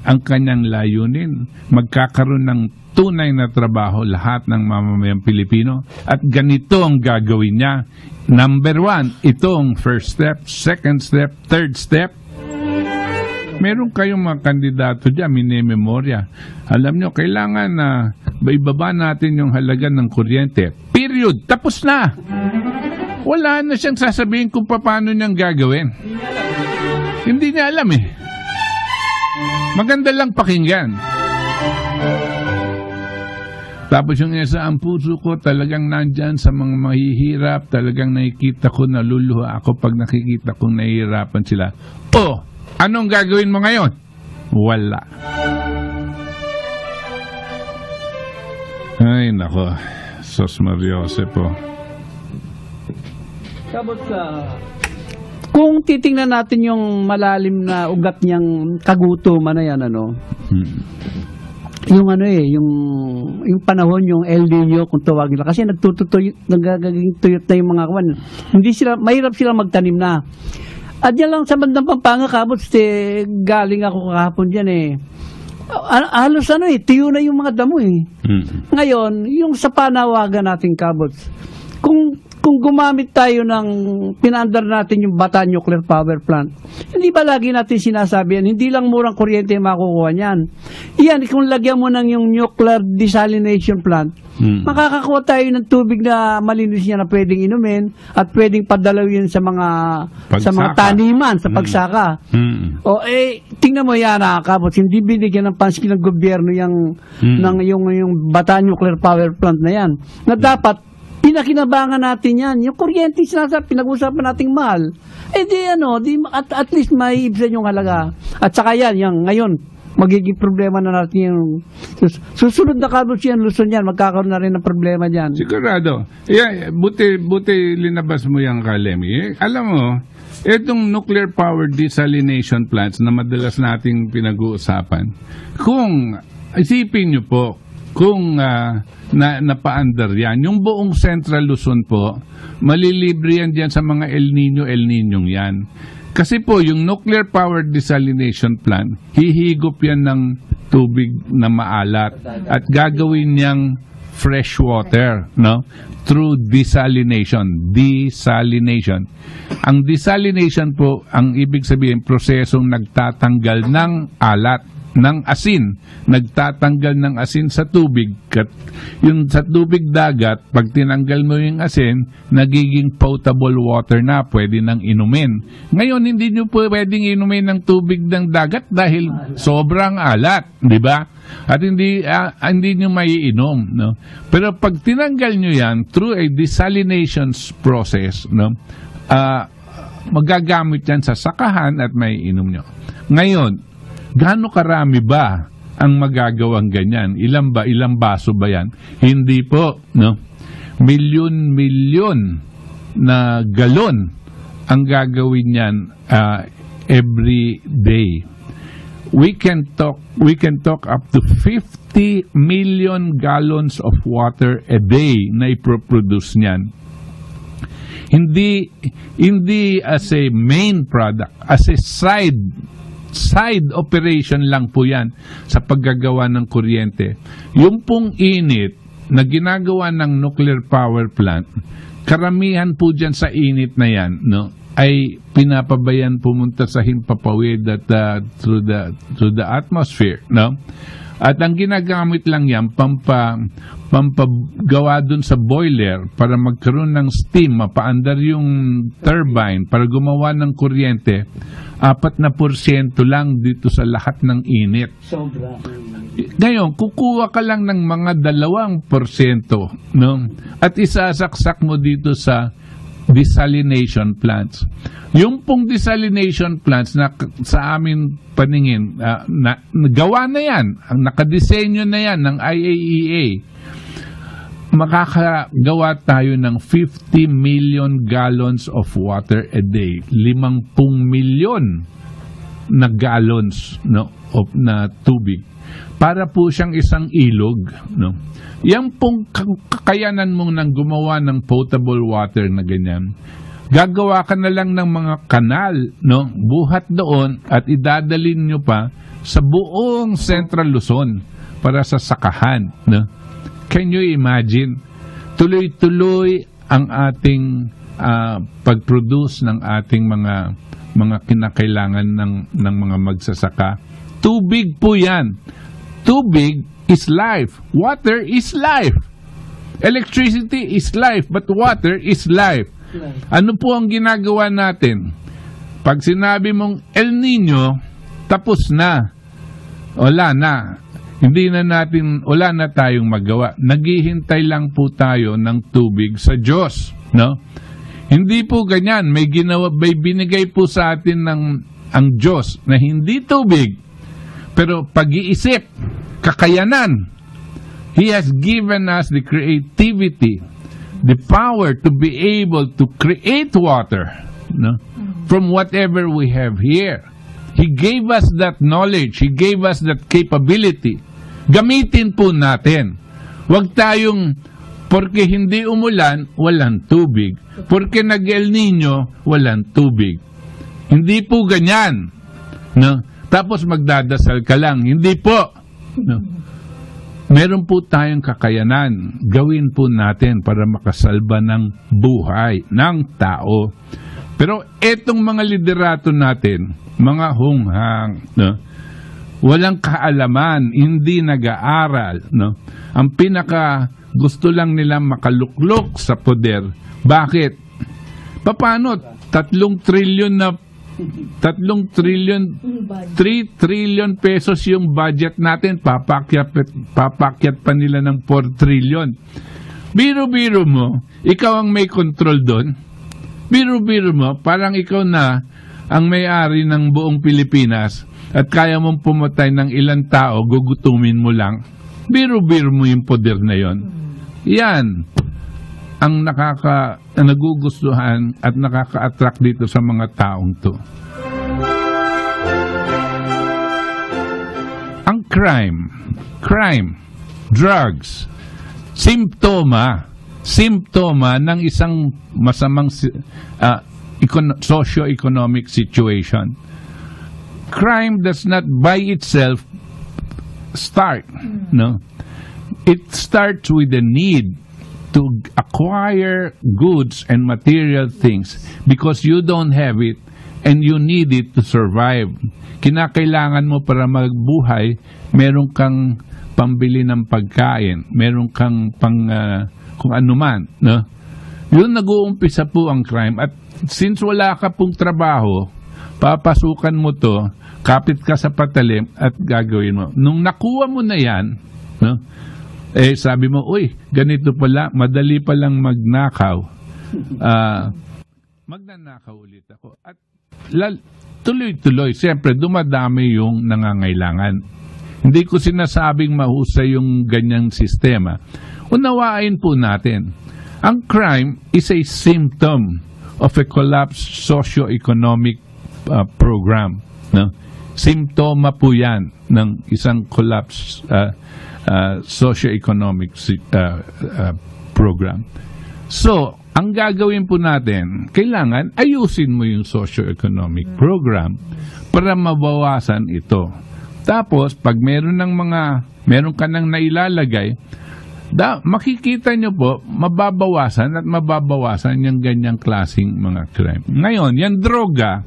Ang kanyang layunin magkakaroon ng tunay na trabaho lahat ng mamamayang Pilipino at ganito ang gagawin niya. Number 1, itong first step, second step, third step. Meron kayong mga kandidato dyan, minememorya. Alam nyo, kailangan na ibaba natin yung halaga ng kuryente. Period. Tapos na. Wala na siyang sasabihin kung paano niyang gagawin. Hindi niya alam Maganda lang pakinggan. Tapos yung isa, ang puso ko talagang nandyan sa mga mahihirap, talagang nakikita ko, naluluha ako pag nakikita kong nahihirapan sila. Anong gagawin mo ngayon? Wala. Ay, nako. Sos Mariose po. Kung titingnan natin yung malalim na ugat niyang kagutuman na yan, yung yung panahon, yung El Nino kung tawagin nila, kasi nagagaging tuyot na yung mga kawan. Mahirap sila magtanim na. At yan lang sa bandang Pampanga, Kabots, galing ako kahapon dyan halos tiyo na yung mga damo Ngayon, yung sa panawagan natin, Kabots, kung kung gumamit tayo ng pinaandar natin yung Bata Nuclear Power Plant, hindi ba lagi natin sinasabi yan, hindi lang murang kuryente makukuha niyan. Yan, kung lagyan mo ng yung nuclear desalination plant, makakakuha tayo ng tubig na malinis niya na pwedeng inumin at pwedeng padalawin sa mga taniman, sa pagsaka. O tingnan mo yan, nakakabot, hindi binigyan ng pansin ng gobyerno yung Bata Nuclear Power Plant na yan. Na dapat pinakinabangan natin yan. Yung kuryente pinag-usapan nating mahal. At least may ibsan yung halaga. At saka yan, ngayon, magiging problema na natin yung susunod na kabos yan, Luzon yan, magkakaroon na rin ng problema dyan. Sigurado. Yeah, buti linabas mo yung Kalemi. Alam mo, itong nuclear power desalination plants na madalas nating pinag-uusapan, kung isipin nyo po, kung napaandar yan, yung buong Central Luzon po, malilibre yan dyan sa mga El Nino yan. Kasi po, yung nuclear power desalination plant, hihigop yan ng tubig na maalat at gagawin niyang fresh water, no? Through desalination. Ang desalination po, ang ibig sabihin, prosesong nagtatanggal ng alat, ng asin, nagtatanggal ng asin sa tubig. Yung sa tubig dagat, pag tinanggal mo yung asin, nagiging potable water na, pwede nang inumin. Ngayon, hindi nyo pwedeng inumin ng tubig ng dagat dahil sobrang alat, di ba? At hindi nyo maiinom, no? Pero pag tinanggal nyo yan through a desalination process, no? Magagamit yan sa sakahan at maiinom nyo. Ngayon, gaano karami ba ang magagawang ganyan? Ilang baso ba yan? Hindi po, no? Milyon na galon ang gagawin yan every day. We can talk up to 50 million gallons of water a day na iproproduce niyan. Hindi as a main product, as a side operation lang po yan sa paggagawa ng kuryente. Yung pong init na ginagawa ng nuclear power plant, karamihan po dyan sa init na yan, no, ay pinapabayan pumunta sa himpapawid at through the atmosphere, no? At ang ginagamit lang yan pampagawa dun sa boiler para magkaroon ng steam, mapaandar yung turbine para gumawa ng kuryente. 4% lang dito sa lahat ng init. Sobra. Ngayon, kukuha ka lang ng mga 2%, no? At isasaksak mo dito sa desalination plants. Yung pong desalination plants na sa amin paningin, gawa na yan, ang nakadesenyo na yan ng IAEA, makakagawa tayo ng 50 million gallons of water a day. 50 milyon na gallons, no, of na tubig. Para po siyang isang ilog, no. Yan pong kakayanan mong nang gumawa ng potable water na ganyan. Gagawa ka na lang ng mga kanal, no, buhat doon at idadalin nyo pa sa buong Central Luzon para sa sakahan, no. Can you imagine? Tuloy-tuloy ang ating pag-produce ng ating mga kinakailangan ng mga magsasaka. Tubig po yan. Tubig is life. Water is life. Electricity is life, but water is life. Ano po ang ginagawa natin? Pag sinabi mong El Nino, tapos na. Wala na. Wala na tayong magawa. Naghihintay lang po tayo ng tubig sa Diyos, no? Hindi po ganyan. May binigay po sa atin ang Diyos na hindi tubig, pero pag-iisip, kakayanan. He has given us the creativity, the power to be able to create water, no? From whatever we have here. He gave us that knowledge. He gave us that capability. Gamitin po natin. Huwag tayong, porque hindi umulan, walang tubig. Porque nag-El Nino, walang tubig. Hindi po ganyan, no? Tapos magdadasal ka lang. Hindi po. No? meron po tayong kakayanan. Gawin po natin para makasalba ng buhay ng tao. Pero etong mga liderato natin, mga hunghang, no? Walang kaalaman, hindi nag-aaral, no? Ang pinaka gusto lang nila makaluklok sa poder. Bakit? Paano? 3 trillion pesos yung budget natin, papakyat pa nila ng 4 trillion. Biro-biro mo, ikaw ang may control doon. Biro-biro mo, parang ikaw na ang may-ari ng buong Pilipinas at kaya mong pumatay ng ilang tao, gugutumin mo lang. Biro-biro mo yung poder na yon. Yan ang nagugustuhan at nakaka-attract dito sa mga taong to. Ang crime, drugs, simptoma ng isang masamang socio-economic situation. Crime does not by itself start, no? It starts with the need to acquire goods and material things because you don't have it and you need it to survive. Kinakailangan mo para magbuhay, meron kang pambili ng pagkain, meron kang kung ano man, no? Yun nag-uumpisa po ang crime. At since wala ka pong trabaho, papasukan mo to, kapit ka sa patalim at gagawin mo. Nung nakuha mo na yan, no? Sabi mo, uy, ganito pala, madali palang magnakaw. Magnanakaw ulit ako. At tuloy-tuloy, siyempre, dumadami yung nangangailangan. Hindi ko sinasabing mahusay yung ganyang sistema. Unawain po natin, ang crime is a symptom of a collapsed socio-economic program. No? Simptoma po yan ng isang collapsed socio-economic program. So, ang gagawin po natin, kailangan ayusin mo yung socio-economic program para mabawasan ito. Tapos, pag meron ka nang nailalagay, makikita nyo po, mababawasan yung ganyang klaseng mga crime. Ngayon, yung droga,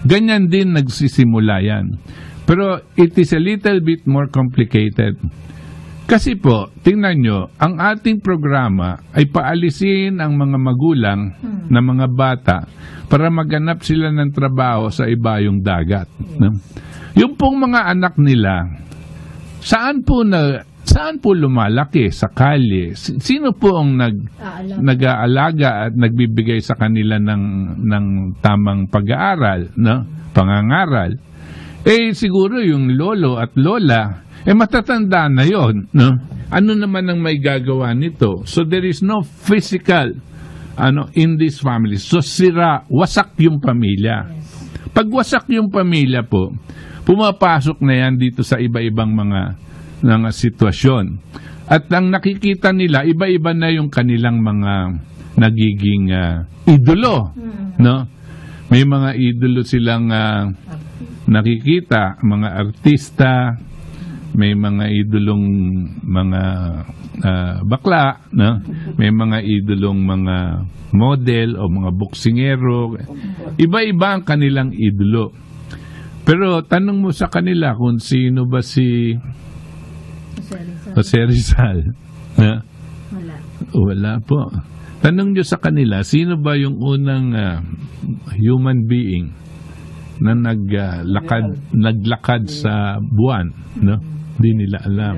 ganyan din nagsisimula yan. Pero it is a little bit more complicated. Kasi po, tingnan nyo, ang ating programa ay paalisin ang mga magulang na mga bata para maghanap sila ng trabaho sa ibayong dagat. No? Yung pong mga anak nila, saan po lumalaki? Sa kalye? Sino po ang nag-aalaga at nagbibigay sa kanila ng tamang pag-aaral, no? Pangangaral? Siguro yung lolo at lola, matatanda na yon, no? Ano naman ang may gagawa nito? So there is no physical in this family. So wasak yung pamilya. Pag wasak yung pamilya po, pumapasok na yan dito sa iba-ibang mga sitwasyon. At ang nakikita nila, iba-iba na yung kanilang mga nagiging idolo, no? May mga idolo silang nakikita, mga artista, may mga idolong mga bakla, no? May mga idolong mga model o mga boksingero. Iba-iba ang kanilang idolo. Pero tanong mo sa kanila kung sino ba si Jose Rizal. Wala po. Tanong nyo sa kanila, sino ba yung unang human being na naglakad sa buwan, no? Hindi nila alam.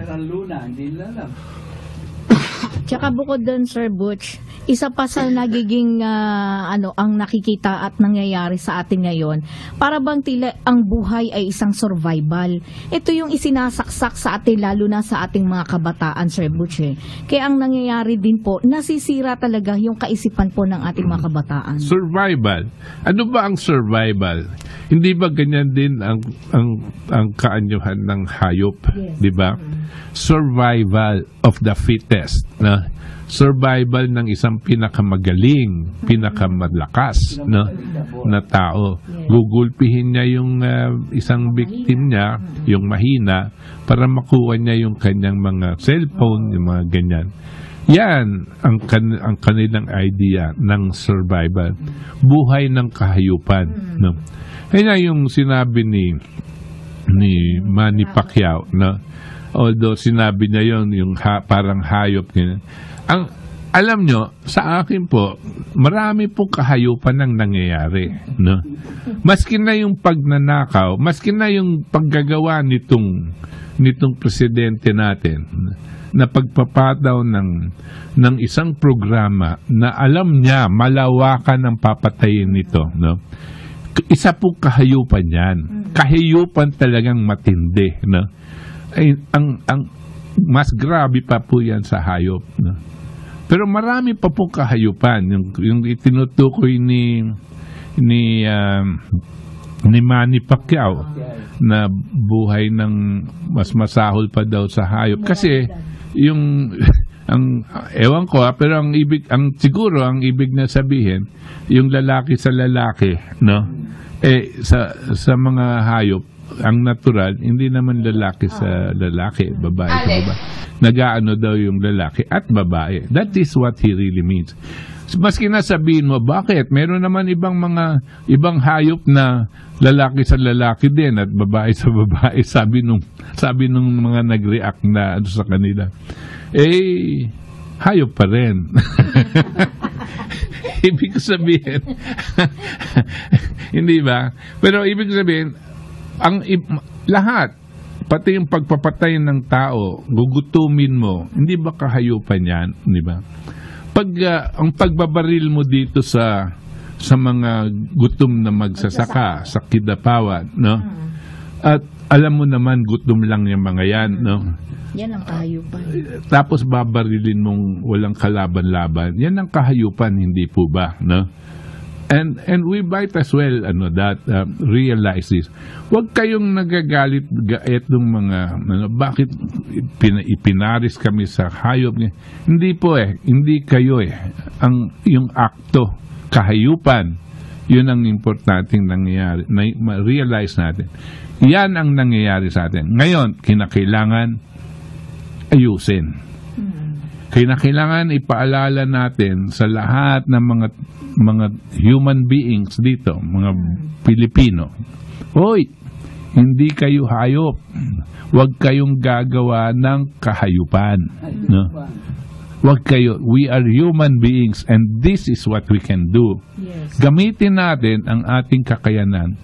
Tsaka bukod doon, Sir Butch, isa pa sa nagiging ang nakikita at nangyayari sa atin ngayon, para bang tila ang buhay ay isang survival. Ito yung isinasaksak sa atin, lalo na sa ating mga kabataan, Sir Butch. Kaya ang nangyayari din po, nasisira talaga yung kaisipan po ng ating mga kabataan. Survival. Ano ba ang survival? Hindi ba ganyan din ang kaanyuhan ng hayop, yes. Di ba? Survival of the fittest, na survival ng isang pinakamagaling, pinakamalakas, no, na tao. Gugulpihin niya yung isang victim niya, yung mahina, para makuha niya yung kanyang mga cellphone, yung mga ganyan. Yan ang kanilang idea ng survival. Buhay ng kahayupan. No? Kaya yung sinabi ni Manny Pacquiao, no? Although sinabi niya yung parang hayop niya. Alam nyo, sa akin po, marami po kahayupan ang nangyayari. No? Maski na yung pagnanakaw, maski na yung paggagawa nitong presidente natin, na pagpapataw ng isang programa na alam niya malawakan ang papatayin nito, no? Isa po kahayupan yan. Kahayupan talagang matindi, no? Ay, ang mas grabe pa po yan sa hayop, no? Pero marami pa po kahayupan yung itinutukoy ni Manny Pacquiao na buhay ng mas masahol pa daw sa hayop kasi ewan ko pero siguro ang ibig na sabihin yung lalaki sa lalaki, no, sa mga hayop ang natural hindi naman lalaki sa lalaki, babae sa babae, nag-aano daw yung lalaki at babae. That is what he really means. Maski na sabihin mo, bakit? Meron naman ibang hayop na lalaki sa lalaki din at babae sa babae, sabi nung mga nag-react na sa kanila. Hayop pa rin. Ibig sabihin, hindi ba? Pero ibig sabihin, lahat, pati yung pagpapatay ng tao, gugutumin mo, hindi ba kahayupan yan? Hindi ba? Ang pagbabaril mo dito sa mga gutom na magsasaka sa Kidapawan, no? At alam mo naman gutom lang yung mga yan, no? Yan ang kahayupan. Tapos babarilin mong walang kalaban-laban. Yan ang kahayupan, hindi po ba, no? And we might as well realize this. Huwag kayong nagagalit itong mga bakit ipinaris kami sa hayop. Hindi po hindi kayo yung akto kahayupan. Yun ang importanteng nangyayari. Realize natin. Yan ang nangyayari sa atin. Ngayon, kinakailangan ayusin. Kinakailangan ipaalala natin sa lahat ng mga human beings dito, mga Pilipino. Hoy, hindi kayo hayop. Huwag kayong gagawa ng kahayupan. No? Huwag kayo. We are human beings and this is what we can do. Yes. Gamitin natin ang ating kakayanan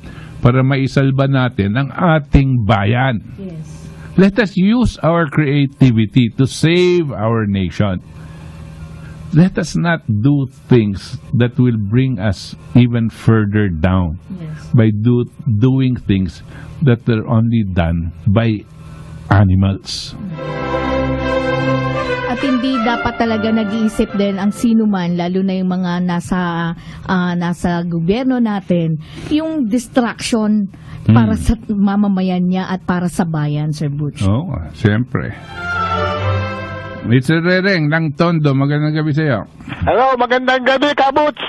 para maisalba natin ang ating bayan. Yes. Let us use our creativity to save our nation. Let us not do things that will bring us even further down. Yes. By doing things that are only done by animals. At hindi dapat talaga nag-iisip din ang sino man, lalo na yung mga nasa gobyerno natin, yung distraction para sa mamamayan niya at para sa bayan, Sir Butch. Oo, siyempre. Mr. Rereng ng Tondo, magandang gabi sa iyo. Hello, magandang gabi, Kabuts.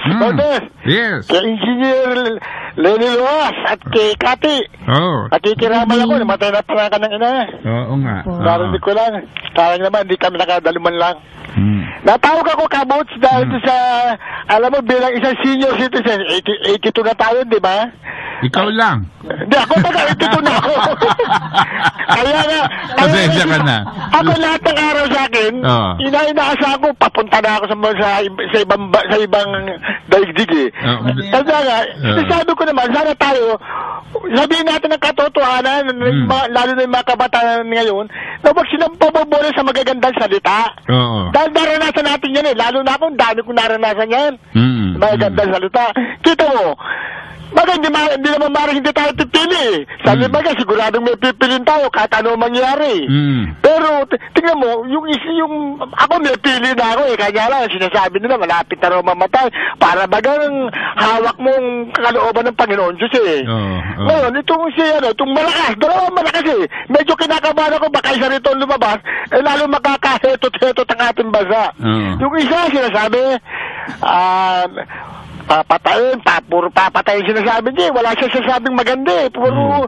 Yes. Kay Engineer Lenny Luas at kay Kati. Oh. Nakikiraman ako, namatay na pala ka ng ina. Oo nga. Narinig ko lang. Sayang naman, di kami nakadaluman lang. Natawag ako, Kabuts, dahil sa, alam mo, bilang isang senior citizen, 82 na tayo, di ba? Ikaw lang. Hindi, ako taga-82 na ako. Kaya na. Pasensya ka na. Ako lahat ng araw sa akin, inaasahan ko, papunta na ako sa ibang daigdig eh. Kaya nga, sabi ko naman, sana tayo, sabihin natin ng katotohanan, lalo na yung mga kabataan ngayon, na huwag silang pabobole sa magagandang salita. Dahil naranasan natin yan eh, lalo na akong dami kong naranasan yan. Magagandang salita. Kita mo, Baga, hindi naman maaaring hindi tayo pipili. Sabi baga, siguradong may pipilin tayo kahit ano mangyari. Pero, tingnan mo, ako may pili na ako kanya lang, sinasabi nila, malapit na raw mamatay. Para bagang hawak mong kalooban ng Panginoon Diyos Ngayon, itong malakas, dalawang malakas Medyo kinakabahan ako, baka isa rito lumabas, lalo makakahetot-hetot ang ating bansa. Yung isa, sinasabi, puro papatayin sinasabi niya. Wala siya sasabing maganda Puro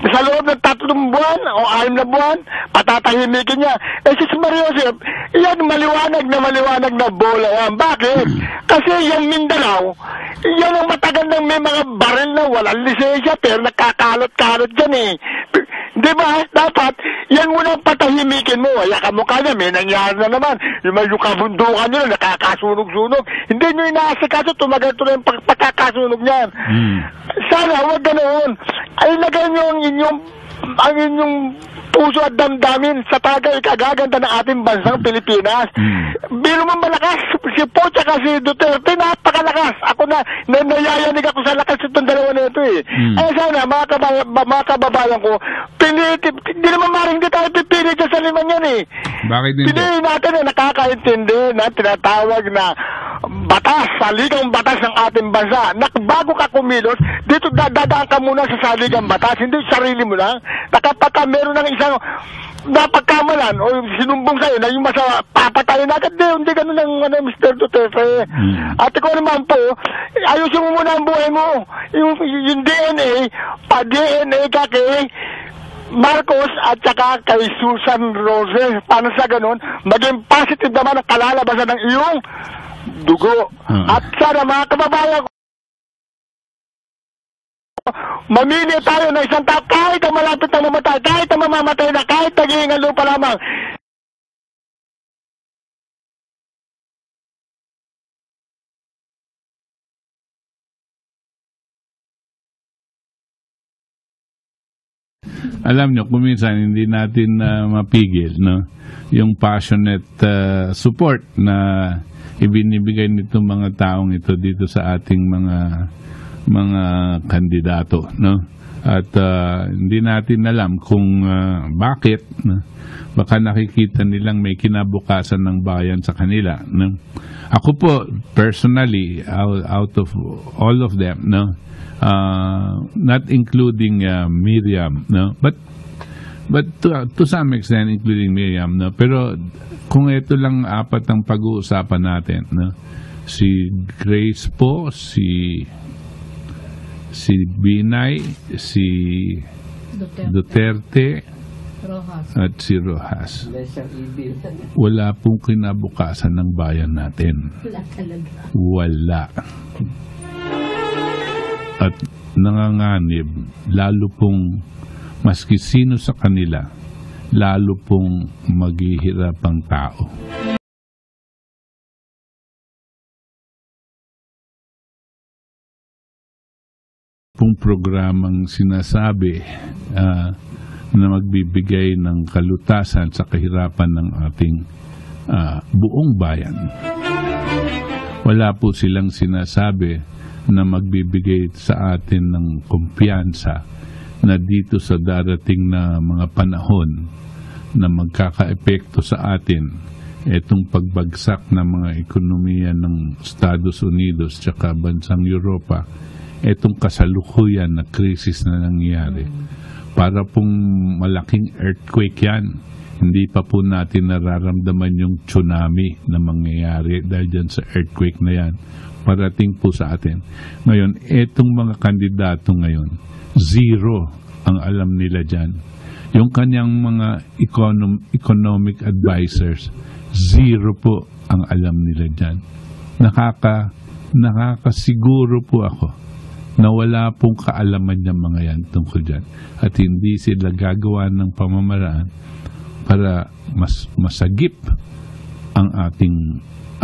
sa loob ng 3 buwan o 6 na buwan, patatahimikin niya. Si Mario Joseph, yan maliwanag na bola yan. Bakit? Kasi yung Mindanao, yan ang matagal nang may mga baril na walang lisensya pero nagkakalot-kalot dyan Di ba? Dapat, yan muna patahimikin mo. Ay, kamukha niya, may nangyari na naman. Yung kabundukan nila, nakakasunog-sunog. Hindi nyo inaasikaso, tumagal to na yung pagkakasunog niyan. Sana, huwag ganoon. Ay, lagay nyo ang inyong puso at damdamin sa tagay kagaganda ng ating bansang Pilipinas. Biro mo malakas, si Po tsaka si Duterte, napakalakas. Ako nayayanig ako sa lakas itong dalawa na ito sana, mga kababayan ko, hindi naman maring hindi tayo pipili dyan sa liman yan Bakit hindi? Piliin natin nakakaintindi na tinatawag na batas, saligang batas ng ating bansa. Bago ka kumilos, dito dadaan ka muna sa saligang batas, hindi sarili mo lang. Kapag meron ng isang napagkamalan o sinumbong sa'yo na yung papatayin natin, hindi ganun ng Mr. Duterte. At ikaw naman po, ayusin mo muna ang buhay mo. Yung DNA, pa-DNA ka kay Marcos at saka kay Susan Roses. Paano sa ganun, maging positive naman ang kalalabasan ng iyong dugo. At sana mga kababayan ko, mamili tayo ng isang tao kahit ang malapit na mamatay, kahit ang mamamatay na, kahit naghihingan lupa lamang. Alam nyo, kuminsan hindi natin mapigil yung passionate support na ibinibigay nitong mga taong ito dito sa ating mga kandidato at hindi natin alam kung bakit baka nakikita nilang may kinabukasan ng bayan sa kanila Ako po personally, out of all of them not including Miriam but to some extent including Miriam pero kung ito lang 4 ang pag-uusapan natin si Grace po, si Binay, si Duterte at si Rojas. Wala pong kinabukasan ng bayan natin. Wala. At nanganganib, lalo pong maski sino sa kanila, lalo pong maghihirap ang tao. Pong programang sinasabi na magbibigay ng kalutasan sa kahirapan ng ating buong bayan. Wala po silang sinasabi na magbibigay sa atin ng kumpiyansa na dito sa darating na mga panahon na magkakaepekto sa atin itong pagbagsak ng mga ekonomiya ng Estados Unidos tsaka bansang Europa, itong kasalukuyan na krisis na nangyayari. Para pong malaking earthquake yan, hindi pa po natin nararamdaman yung tsunami na mangyayari dahil dyan sa earthquake na yan. Parating po sa atin. Ngayon, itong mga kandidato ngayon, zero ang alam nila dyan. Yung kanyang mga economic advisors, zero po ang alam nila dyan. Nakakasiguro po ako na wala pong kaalaman ng mga yan tungkol dyan. At hindi sila gagawa ng pamamaraan para masagip ang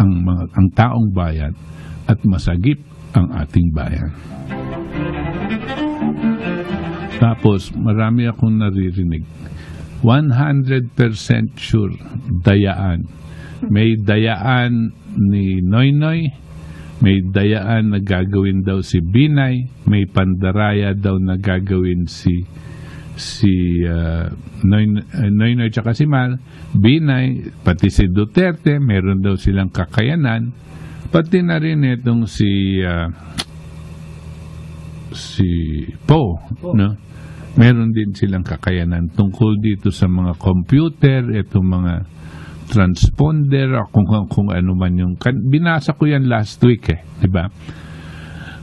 ang taong bayan at masagip ang ating bayan. Tapos, marami akong naririnig. 100% sure, dayaan. May dayaan ni Noynoy, may dayaan na gagawin daw si Binay, may pandaraya daw na gagawin si Noynoy tsaka si Mar, Binay, pati si Duterte, meron daw silang kakayanan, pati na rin itong si Po, no? Meron din silang kakayanan tungkol dito sa mga computer, itong mga transponder, kung ano man yung binasa ko yan last week, di ba?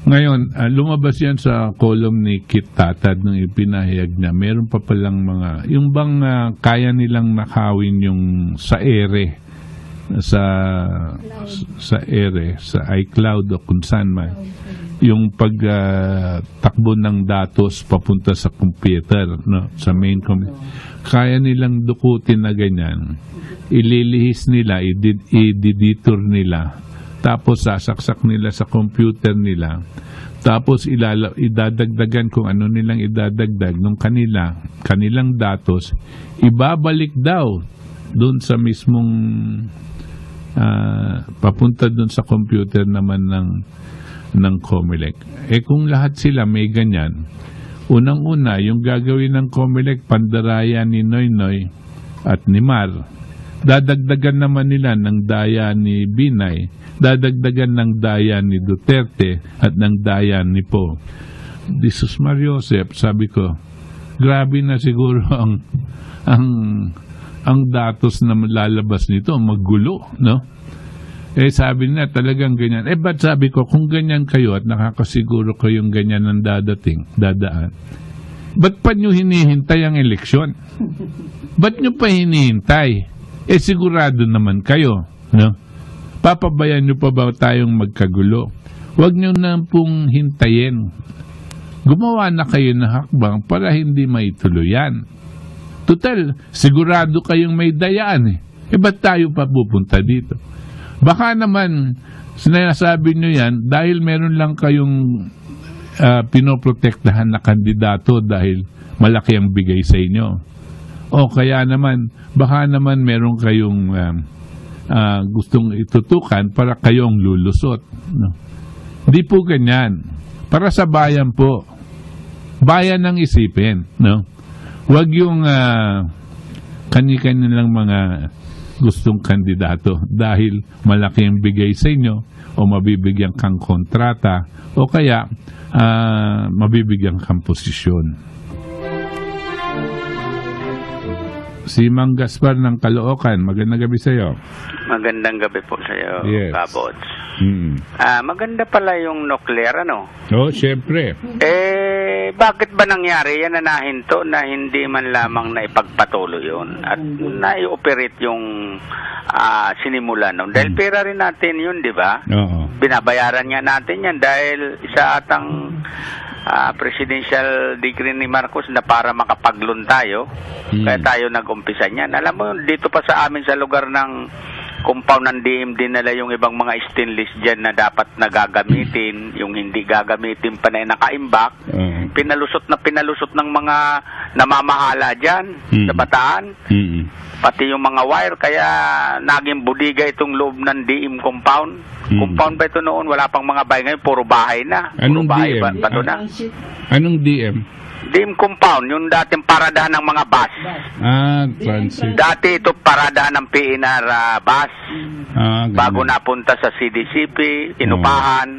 Ngayon, lumabas yan sa column ni Kit Tatad nung ipinahayag na meron pa palang mga, yung bang kaya nilang nakawin yung sa ere, sa iCloud o kung saan man, yung pagtakbo ng datos papunta sa computer, no, sa main computer. Kaya nilang dukutin na ganyan, ililihis nila, i-detour nila, tapos sasaksak nila sa computer nila, tapos idadagdagan kung ano nilang idadagdag nung kanilang datos, ibabalik daw doon sa mismong papunta doon sa computer naman ng COMELEC. Kung lahat sila may ganyan, unang-una yung gagawin ng COMELEC, pandaraya ni Noynoy at ni Mar, dadagdagan naman nila ng daya ni Binay, dadagdagan ng daya ni Duterte at ng daya ni Po. Jesus Mariosep, sabi ko, grabe na siguro ang datos na lalabas nito, magulo, no? Sabi na talagang ganyan. Ba't sabi ko, kung ganyan kayo at nakakasiguro kayong ganyan ang dadaan, ba't pa nyo hinihintay ang eleksyon? Ba't nyo pa hinihintay? Sigurado naman kayo, no? Papabayan nyo pa ba tayong magkagulo? Huwag nyo na pong hintayin. Gumawa na kayo ng hakbang para hindi maituloy yan. Total, sigurado kayong may dayaan ba't tayo pa pupunta dito? Baka naman, sinasabi nyo yan dahil meron lang kayong pinoprotektahan na kandidato dahil malaki ang bigay sa inyo. O kaya naman, baka naman meron kayong gustong itutukan para kayong lulusot. No? Di po ganyan. Para sa bayan po. Bayan ang isipin. No? Huwag yung kani-kani lang mga gustong kandidato dahil malaki ang bigay sa inyo o mabibigyan kang kontrata o kaya mabibigyan kang posisyon. Si Mang Gaspar ng Caloocan, magandang gabi sa iyo. Magandang gabi po sa iyo, yes. Kabots. Maganda pala yung nuclear, ano? Oo, syempre. Bakit ba nangyari yan na nahinto na hindi man lamang na ipagpatuloy yun at na-i-operate yung sinimulan nun? Dahil pera rin natin yun, di ba? Oo. Binabayaran nga natin yan dahil isa atang presidential decree ni Marcos na para makapag-loan tayo. Kaya tayo nag-umpisa niyan. Alam mo, dito pa sa amin sa lugar ng compound ng DIM, dinala yung ibang mga stainless dyan na dapat na gagamitin, yung hindi gagamitin pa na nakaimbak. Pinalusot ng mga namamahala dyan sa Bataan. Pati yung mga wire, kaya naging budiga itong loob ng DIM compound. Compound ba ito noon? Wala pang mga bahay ngayon, puro bahay na. Anong puro bahay DM? Bato na. Anong DM? DIM compound, yung dating paradahan ng mga bus. Transit. Dati ito paradahan ng PNR bus. Bago napunta sa CDCP, Inupahan.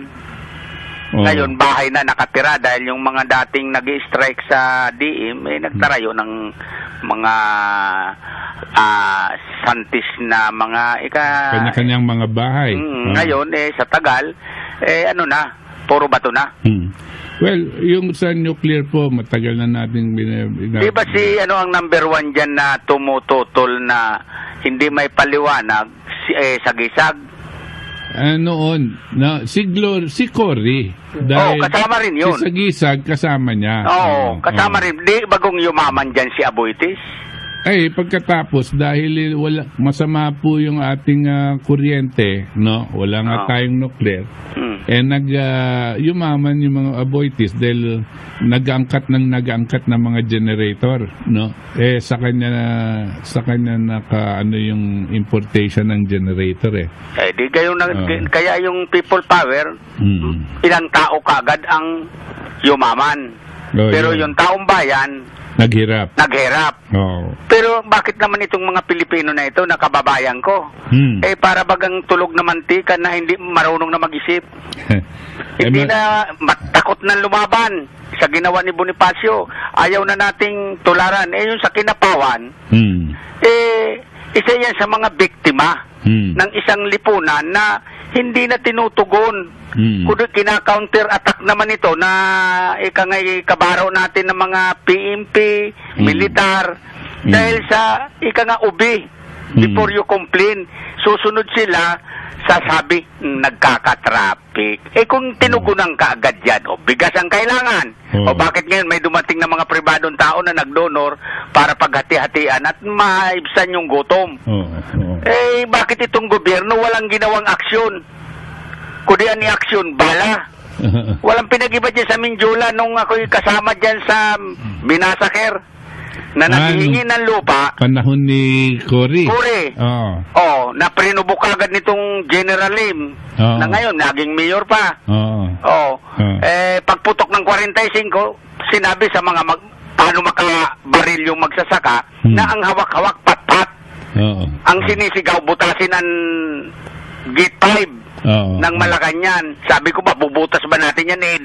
Ngayon, bahay na nakatira dahil yung mga dating nag-strike sa DIM, nagtarayo ng mga santis na mga kanya-kanyang mga bahay. Ngayon, sa Tagal, puro bato na. Well, yung sa nuclear po, matagal na natin Di ba ang number one dyan na tumututol na hindi may paliwanag, Sagisag? Noon, si Cory. Dahil kasama rin yun. Si Sagisag, kasama niya. Kasama rin. Di bagong yumaman dyan si Aboitis? Ay, pagkatapos, dahil masama po yung ating kuryente, no? Wala nga tayong nuclear. Yumaman yung mga avoitis dahil nag-angkat ng mga generator, no? Sa kanya yung importation ng generator di kaya yung people power, ilang tao kagad ang yumaman. Pero yung taong bayan, Naghirap. Pero bakit naman itong mga Pilipino na ito, na kababayan ko, para bagang tulog na mantika na hindi marunong na mag-isip. Hindi na takot na lumaban sa ginawa ni Bonifacio. Ayaw na nating tularan. Yung sa Kinapawan, isa yan sa mga biktima ng isang lipunan na hindi na tinutugon. Kundi kina-counter attack naman ito na ikangay kabaraw natin ng mga PMP, militar, dahil sa ikanga ubi, before you complain, susunod sila sasabi, nagkakatraffic. Kung tinugunan ka agad yan, bigas ang kailangan. Bakit ngayon may dumating na mga pribadong tao na nagdonor para paghati-hatian at maibsan yung gutom? Bakit itong gobyerno walang ginawang aksyon? Kundi ni aksyon, bala. Walang pinag-iba dyan sa Minjula nung ako'y kasama dyan sa Binasaker na naghihingi ng lupa. Panahon ni Cory. Na prinubok agad nitong General Lim na ngayon, naging mayor pa. Pagputok ng 45, sinabi sa mga paano makabaril yung magsasaka na ang hawak-hawak pat-pat. Ang sinisigaw, butasin ang Gate 5. Ng Malacanang. Sabi ko, mabubutas ba natin yan 20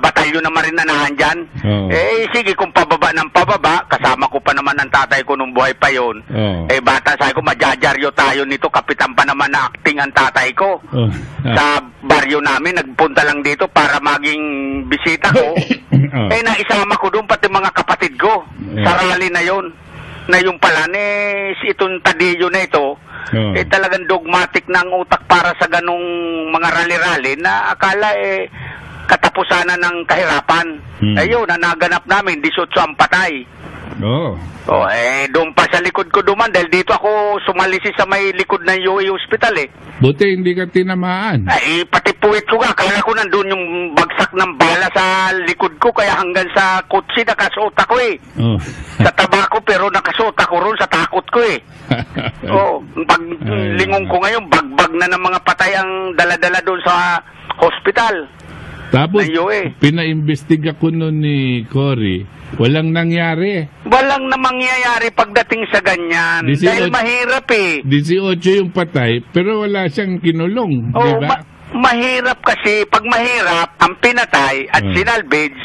batalyon na marinanahan dyan? Sige, kung pababa ng pababa, kasama ko pa naman ang tatay ko nung buhay pa yun. Bata, sabi ko, majajaryo tayo nito, kapitan pa naman na acting ang tatay ko. Sa baryo namin, nagpunta lang dito para maging bisita ko. Naisama ko doon pati mga kapatid ko. Sa rally na yun. Na yung pala, itong Tadillo na ito, talagang dogmatic na ang utak para sa ganong mga rally-rally na akala katapusanan ng kahirapan. Ayun, na naganap namin, 18 ang patay. Doon pa sa likod ko duman dahil dito ako sumalisi sa may likod ng UAE Hospital Buti hindi ka tinamaan. Pati puwit ko nga, akala ko nandun yung bagsak ng bala sa likod ko kaya hanggang sa kutsi nakasuot ako sa tabako pero nakasuot ako ron sa takot ko pag lingon ko ngayon, bagbag na ng mga patay ang dala-dala doon sa hospital. Tapos, pinaimbestiga ko nun ni Cory, walang nangyari. Walang na mangyayari pagdating sa ganyan. Dahil mahirap 18 yung patay, pero wala siyang kinulong, di ba? Mahirap kasi, pag mahirap, ang pinatay at sinalvage,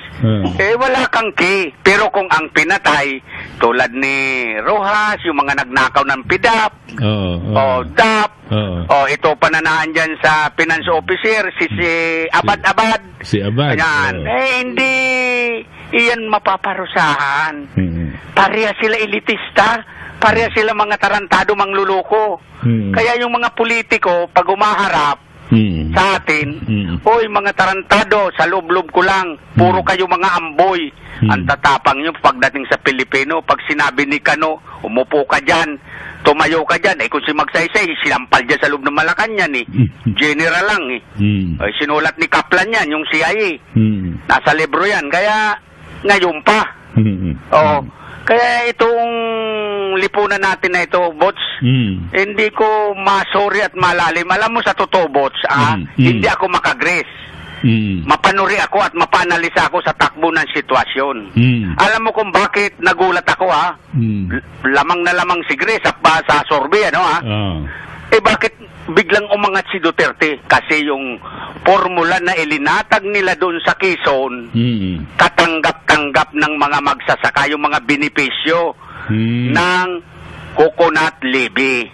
wala kang key. Pero kung ang pinatay, tulad ni Rojas, yung mga nagnakaw ng PIDAP, DAP, ito pananahan dyan sa finance officer, si Abad-Abad. Si Abad. Hindi iyan mapaparusahan. Pareha sila elitista, pareha sila mga tarantado mangluloko. Kaya yung mga politiko, pag umaharap, sa atin, mga tarantado, sa loob-loob ko lang, puro kayo mga amboy. Ang tatapang nyo pagdating sa Pilipino, pag sinabi ni Kano, umupo ka dyan, tumayo ka dyan, kung si Magsaysay, sinampal dyan sa loob ng Malacanang general lang sinulat ni Kaplan yan, yung CIA. Nasa libro yan, kaya ngayon pa. Kaya itong lipunan natin na ito, Bots, hindi ko masorry at malalim. Alam mo sa totoo, Bots, hindi ako makagres. Mapanuri ako at mapanalisa ako sa takbo ng sitwasyon. Alam mo kung bakit nagulat ako, lamang na lamang si Grace sa sorbet, bakit biglang umangat si Duterte? Kasi yung formula na ilinatag nila doon sa Quezon, katanggap-tanggap ng mga magsasaka, yung mga benepisyo ng coconut levy.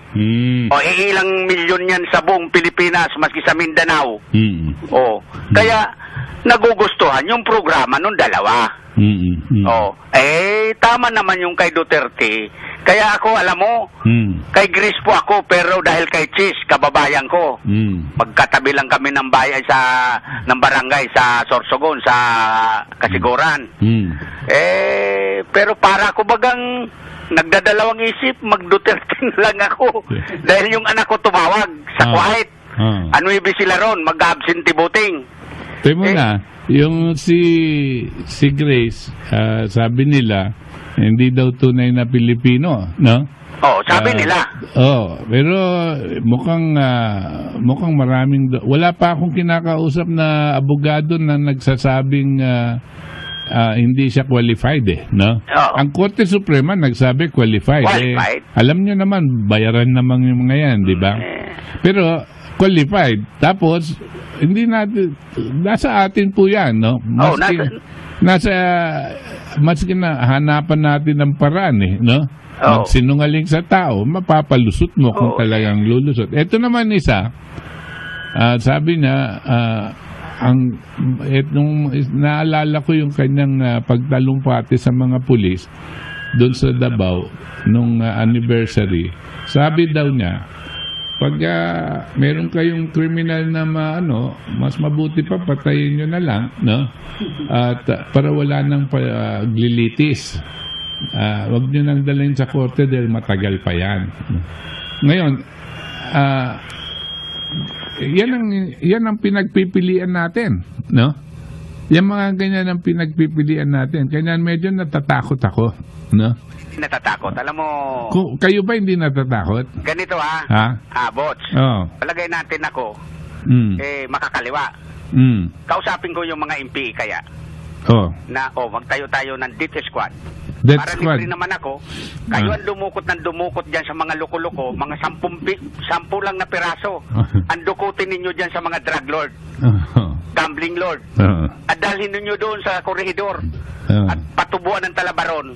Ilang milyon yan sa buong Pilipinas, maski sa Mindanao. Kaya nagugustuhan yung programa nung dalawa. Tama naman yung kay Duterte. Kaya ako, alam mo, kay Grace po ako, pero dahil kay Chis, kababayan ko, magkatabi lang kami ng ng barangay sa Sorsogon, sa Kasiguran. pero para ko bagang nagdadalawang isip, mag-Duterte na lang ako. Dahil yung anak ko tumawag sa quiet. Ano ibig sila ron? Mag-absentee voting. Tayo muna, yung si Grace, sabi nila, hindi daw tunay na Pilipino, no? Sabi nila. Pero mukhang maraming, wala pa akong kinakausap na abogado na nagsasabing hindi siya qualified no? Ang Korte Suprema nagsabi qualified. Alam niyo naman, bayaran naman yung mga yan, di ba? Pero qualified. Tapos, hindi natin, nasa atin po yan, no? Maski na hanapan natin ng paraan, no? Magsinungaling sa tao, mapapalusot mo kung talagang lulusot. Ito naman isa, sabi niya, naalala ko yung kanyang pagtalumpati sa mga pulis doon sa Davao nung anniversary. Sabi daw niya, pag meron kayong criminal na mas mabuti pa patayin nyo na lang, no? At para wala nang paglilitis. Wag nyo nang dalhin sa korte dahil matagal pa yan. Ngayon, yan ang pinagpipilian natin, no? Yung mga ganyan ang pinagpipilian natin. Kaya medyo natatakot ako, no? Natatakot. Alam mo... Kayo ba hindi natatakot? Ganito Bots. Palagay natin ako, makakaliwa. Kausapin ko yung mga MP kaya. Na, magtayo tayo ng death squad. Para libre naman ako. Kayo ang dumukot dyan sa mga loko-loko, mga 10 lang na piraso. Ang dukutin ninyo dyan sa mga drug lord, gambling lord. At dalhin ninyo doon sa korehidor. At patubuan ng talabaron.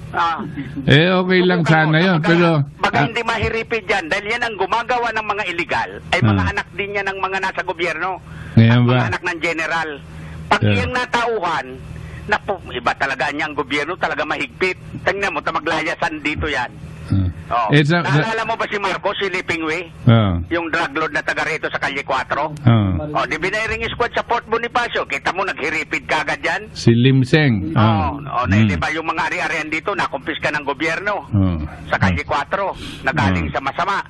Okay lang sana yun. Pero baka hindi mahiripid dyan dahil yan ang gumagawa ng mga illegal ay mga anak din yan ng mga nasa gobyerno at mga anak ng general. Pag iyang natauhan, iba talaga niya ang gobyerno, talaga mahigpit. Tingnan mo, maglayasan dito yan. Naalala mo ba si Marcos, si Lipingwe? Yung drug lord na taga rito sa Calle 4? Di binairing squad sa Port Bonifacio. Kita mo, naghiripid kagad yan. Si Limseng. Di ba yung mga ari-arian dito, nakumpiska ng gobyerno sa Calle 4, na galing sa masama.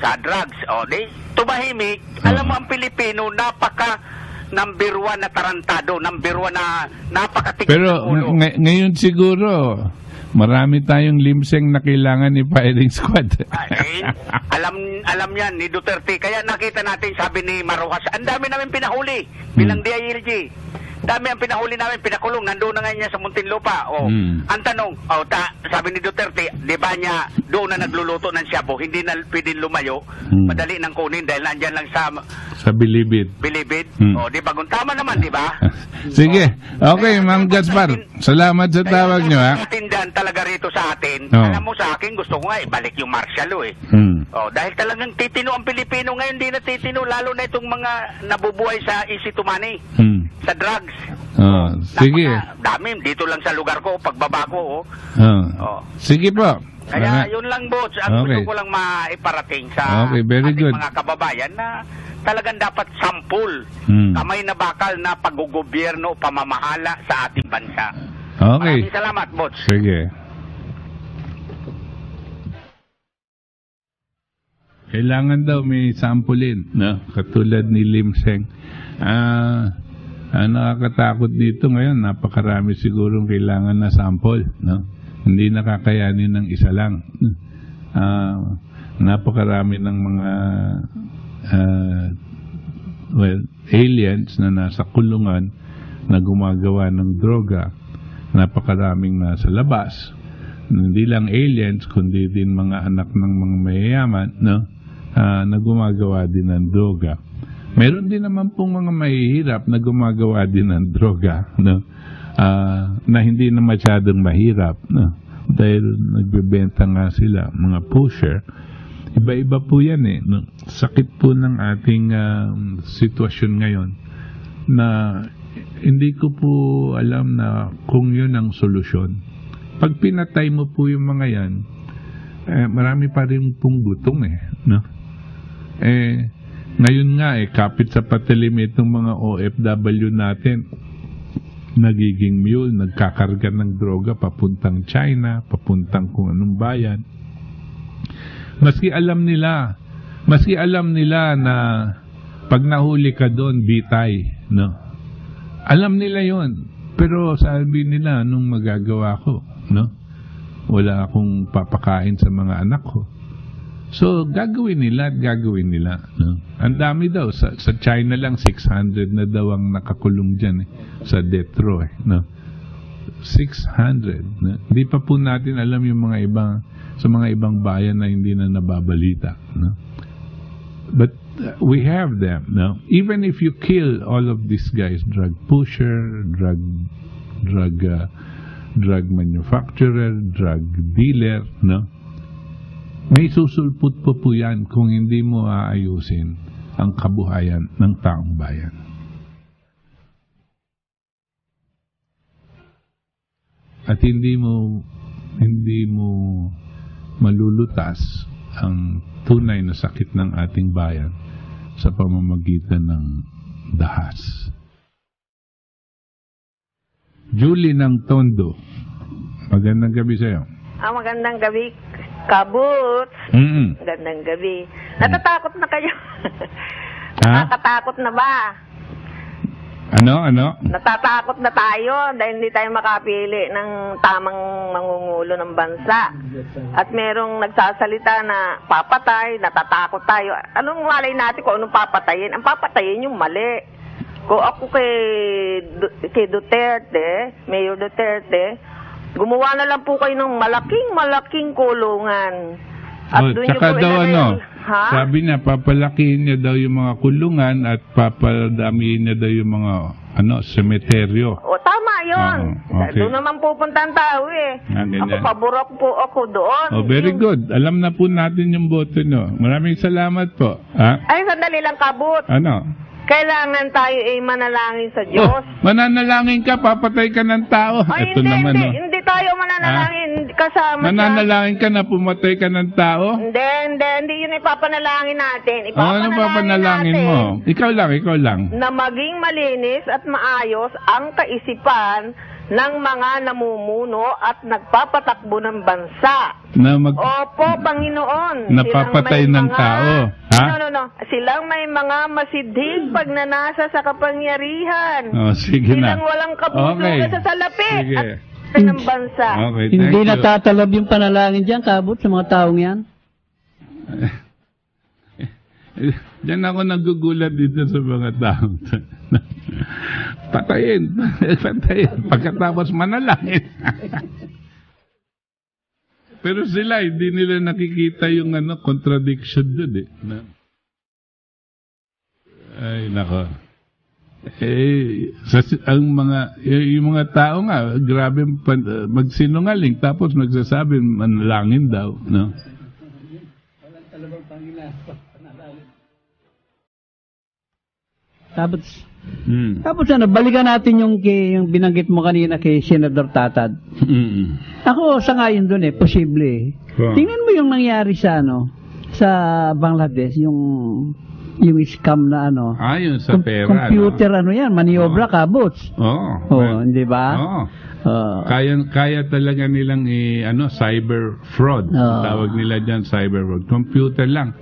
Sa drugs. Tumahimik. Alam mo, ang Pilipino, number 1 na tarantado, number 1 na napakatikit. Pero ngayon siguro, marami tayong limseng na kailangan ni firing squad. Alam yan ni Duterte. Kaya nakita natin, sabi ni Marujas, ang dami namin pinahuli bilang DILG. Dami ang pinahuli namin, pinakulong. Nandoon na ngayon niya sa Muntinlupa. Ang tanong, sabi ni Duterte, di ba niya doon na nagluluto ng shabu, hindi na pwedeng lumayo, madali nang kunin dahil nandyan lang sa Bilibid. Di ba? Tama naman, di ba? Sige. Okay, Ma'am Gaspar. Salamat sa tawag nyo, ha? Tindahan talaga rito sa atin. Alam mo sa akin, gusto ko nga ibalik yung martial law, dahil talagang titino ang Pilipino ngayon, di na titino, lalo na itong mga nabubuhay sa easy to money. Sa drugs. Sige. Dami, dito lang sa lugar ko, pagbaba ko. Sige po. Kaya yun lang, Bots. Ang gusto ko lang maiparating sa ating mga kababayan na talagang dapat sampul, kamay na bakal na pag-gobyerno, pamamahala sa ating bansa. Maraming salamat, Bots. Sige. Kailangan daw may sampulin, no? Katulad ni Limseng. Nakakatakot dito ngayon, napakarami sigurong kailangan na sample, no? Hindi nakakayanin ng isa lang. Napakarami ng mga aliens na nasa kulungan na gumagawa ng droga. Napakaraming nasa labas. Hindi lang aliens, kundi din mga anak ng mga mayayaman, no? Na gumagawa din ng droga. Meron din naman pong mga mahihirap na gumagawa din ng droga, no? Na hindi na masyadong mahirap, no? Dahil nagbebenta nga sila, mga pusher. Iba-iba po yan, no? Sakit po ng ating sitwasyon ngayon na hindi ko po alam na kung yun ang solusyon. Pag pinatay mo po yung mga yan, marami pa rin pong gutom, no? Ngayon nga, kapit sa patilim itong mga OFW natin. nagiging mule, nagkakarga ng droga papuntang China, papuntang kung anong bayan. Maski alam nila na pag nahuli ka doon, bitay, no? Alam nila yon, pero sabi nila, anong magagawa ko, no? Wala akong papakain sa mga anak ko. So, gagawin nila, no? Ang dami daw, sa China lang, 600 na daw ang nakakulong dyan, sa death row, no? 600, no? Hindi pa po natin alam yung mga ibang, sa mga ibang bayan na hindi na nababalita, no? But we have them, no? Even if you kill all of these guys, drug pusher, drug manufacturer, drug dealer, no? May susulput po yan kung hindi mo aayusin ang kabuhayan ng taong bayan. At hindi mo malulutas ang tunay na sakit ng ating bayan sa pamamagitan ng dahas. Julie ng Tondo, magandang gabi sa'yo. Magandang gabi, Kabut. Magandang gabi. Natatakot na kayo? Nakakatakot na ba? Ano? Natatakot na tayo dahil hindi tayo makapili ng tamang mangungulo ng bansa. At merong nagsasalita na papatay, natatakot tayo. Anong malay natin kung anong papatayin? Ang papatayin yung mali. Kung ako kay Duterte, Mayor Duterte, gumawa na lang po kayo ng malaking kulungan. At doon tsaka daw sabi niya, papalakihin niya daw yung mga kulungan at papadamihin niya daw yung mga semeteryo. O, tama yun. Okay. Doon naman pupunta ang tao eh. Ako, paborok po ako doon. Oh, very good. Alam na po natin yung boto nyo. Maraming salamat po. Ay, sandali lang, Kabut. Ano? Kailangan tayo manalangin sa Diyos. Mananalangin ka, papatay ka ng tao. Ay, hindi tayo mananalangin kasama mananalangin ka na pumatay ka ng tao? Hindi yun ipapanalangin natin. Ano papanalangin mo? Ikaw lang. Na maging malinis at maayos ang kaisipan ng mga namumuno at nagpapatakbo ng bansa. Opo, Panginoon. Napapatay ng tao. No. Silang may mga masidhig pagnanasa sa kapangyarihan. Sige na. Silang walang kabusugan sa salapi at ng bansa. Okay, hindi natatalab yung panalangin dyan, Kabut, sa mga taong yan? Diyan ako nagugulat dito sa mga tao. Patayin. Pagkatapos manalangin. Pero sila, hindi nila nakikita yung contradiction dun eh. Ay, nako. Yung mga tao nga, grabe magsinungaling, tapos nagsasabi, manalangin daw, no? Tapos balikan natin yung binanggit mo kanina kay Senador Tatad. Ako sangayon doon posible. Tingnan mo yung nangyari sa Bangladesh, yung scam na yun sa pera. Computer yan, maniobra, Kabut. Hindi ba? Kaya talaga nilang cyber fraud. Tawag nila diyan cyber fraud. Computer lang.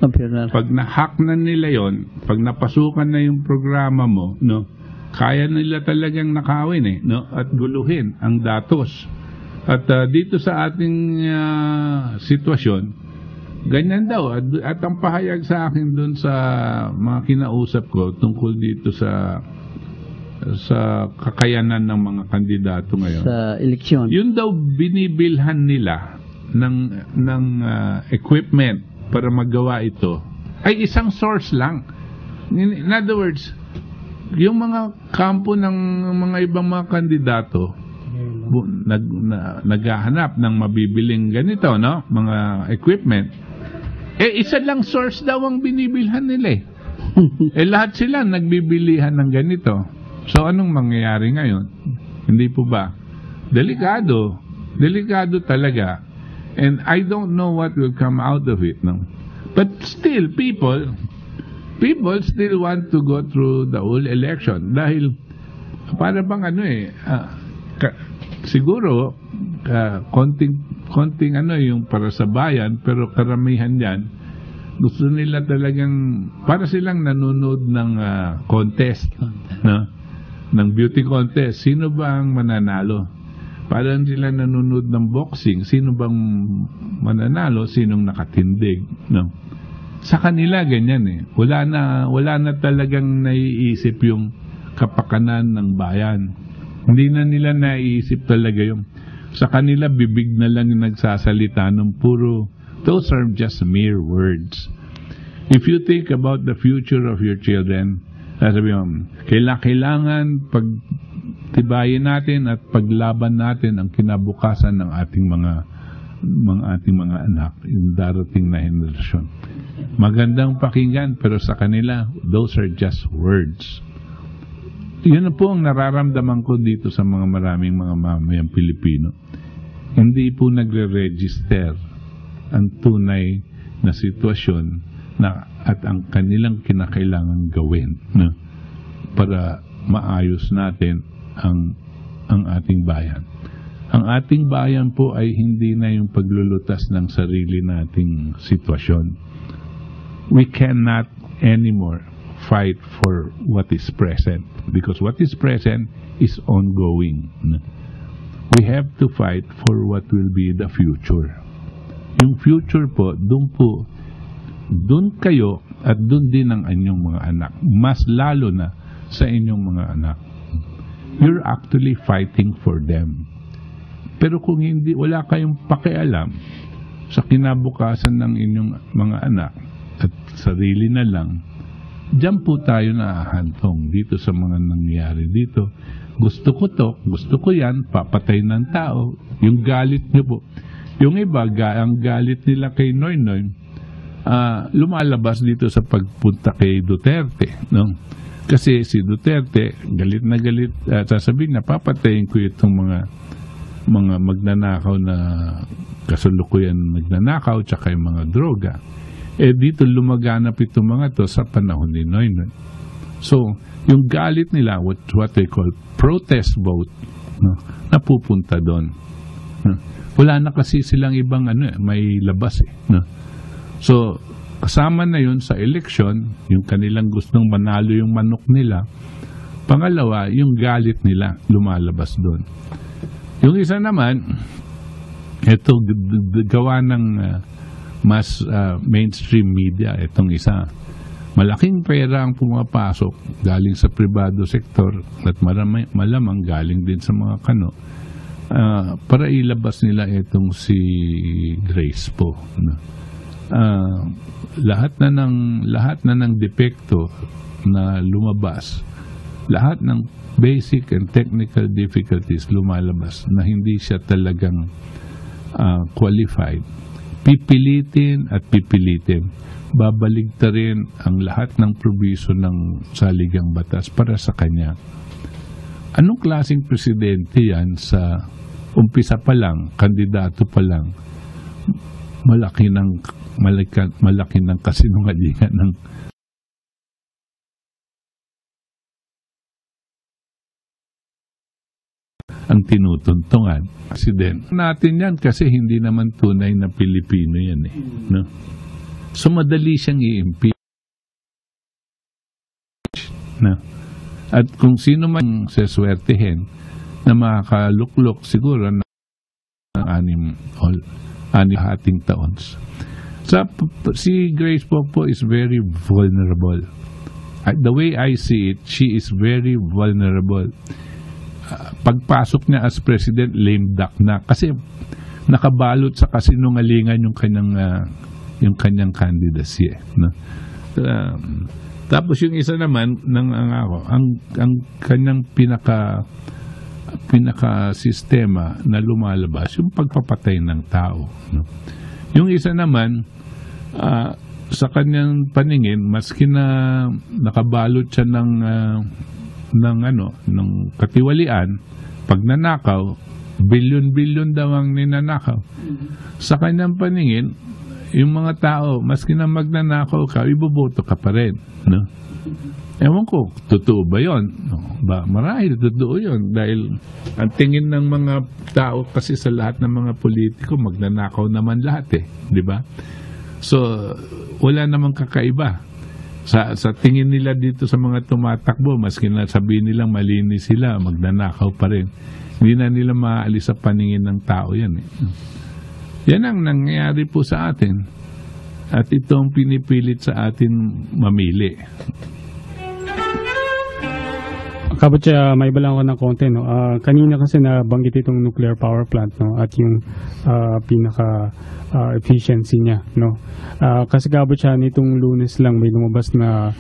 Pag na-hack na nila yon, pag napasukan na yung programa mo, kaya nila talagang nakawin at guluhin ang datos. At dito sa ating sitwasyon, ganyan daw. At ang pahayag sa akin doon sa mga kinausap ko tungkol dito sa kakayanan ng mga kandidato ngayon. Sa eleksyon. Yun daw binibilhan nila ng equipment para magawa ito ay isang source lang. In other words, yung mga kampo ng mga ibang mga kandidato naghahanap ng mabibiling ganito, mga equipment. Isa lang source daw ang binibilhan nila lahat sila nagbibilihan ng ganito. So, anong mangyayari ngayon? Hindi po ba? Delikado talaga. And I don't know what will come out of it. But still, people still want to go through the whole election. Dahil para bang siguro konting yung para sa bayan, pero karamihan yan gusto nila talagang para silang nanonood ng contest, no? Ng beauty contest. Sino ba ang mananalo? Parang sila nanonood ng boxing. Sino bang mananalo? Sinong nakatindig, no? Sa kanila ganyan eh. Wala na talagang naiisip yung kapakanan ng bayan. Hindi na nila naiisip talaga yung sa kanila bibig na lang yung nagsasalita ng puro, those are just mere words. If you think about the future of your children, sabi mo, kailangan pagtibayin natin at paglaban natin ang kinabukasan ng ating mga anak, yung darating na henerasyon. Magandang pakinggan, pero sa kanila, those are just words. Yun na po ang nararamdaman ko dito sa maraming mga mamayang Pilipino. Hindi po nagre-register ang tunay na sitwasyon at ang kanilang kinakailangan gawin, no? Para maayos natin ang ating bayan. Ang ating bayan po ay hindi na yung paglulutas ng sarili nating sitwasyon. We cannot anymore fight for what is present, because what is present is ongoing. We have to fight for what will be the future. Yung future po, doon kayo at doon din ang inyong mga anak. Mas lalo na sa inyong mga anak. You're actually fighting for them. Pero kung wala kayong pakialam sa kinabukasan ng inyong mga anak at sarili na lang, diyan po tayo naahantong dito sa mga nangyayari dito. Gusto ko to, gusto ko yan, papatay ng tao. Yung galit nyo po. Yung iba, ang galit nila kay Noynoy, lumalabas dito sa pagpunta kay Duterte, no? Kasi si Duterte, galit na galit, sasabihin na papatayin ko itong mga magnanakaw na kasalukuyan magnanakaw, tsaka yung mga droga. Dito lumaganap itong mga to sa panahon ni Noynoy. So, yung galit nila, what they call protest vote, no, napupunta doon. No? Wala na kasi silang ibang may labas no? So, kasama na yun sa election, yung kanilang gustong manalo yung manok nila. Pangalawa, yung galit nila lumalabas doon. Yung isa naman, ito gawa ng mas mainstream media, itong isa. Malaking pera ang pumapasok galing sa pribado sektor at malamang galing din sa mga kano para ilabas nila itong si Grace po. Lahat na ng depekto na lumabas, lahat ng basic and technical difficulties lumalabas na hindi siya talagang qualified. Pipilitin babaligtarin ang lahat ng probiso ng saligang batas para sa kanya. Anong klaseng presidente yan sa umpisa pa lang, kandidato pa lang, malaki ng kasinungalingan ng ang tinutuntungan. President natin yan kasi hindi naman tunay na Pilipino yan no? So madali siyang i-impeach. No? At kung sino man seswertehin na makakaluklok siguro ng anim hating taon. Si Grace Popo is very vulnerable. The way I see it, she is very vulnerable. Pagpasok niya as president, lame duck na. Kasi nakabalot sa kasinungalingan yung kanyang candidacy. No? Tapos yung isa naman, ang kanyang pinaka-sistema na lumalabas, yung pagpapatay ng tao. No? Yung isa naman, sa kanyang paningin, maski na nakabalot siya ng katiwalian, pag nanakaw, bilyon-bilyon daw ang ninanakaw. Sa kanyang paningin, yung mga tao, maski na magnanakaw ka, iboboto ka pa rin. No? Ewan ko, totoo ba yun? Marahil totoo yun dahil ang tingin ng mga tao kasi sa lahat ng mga politiko, magnanakaw naman lahat di ba? So, wala namang kakaiba. Sa tingin nila dito sa mga tumatakbo, maski na sabihin nilang malinis sila, magnanakaw pa rin. Hindi na nila maalis sa paningin ng tao yan. Yan ang nangyayari po sa atin. At ito ang pinipilit sa atin mamili. Kabut siya, may iba lang ako ng konti, no? Kanina kasi nabanggit itong nuclear power plant, no? At yung pinaka efficiency niya, no? Kasi kabut siya, nitong Lunes lang may lumabas na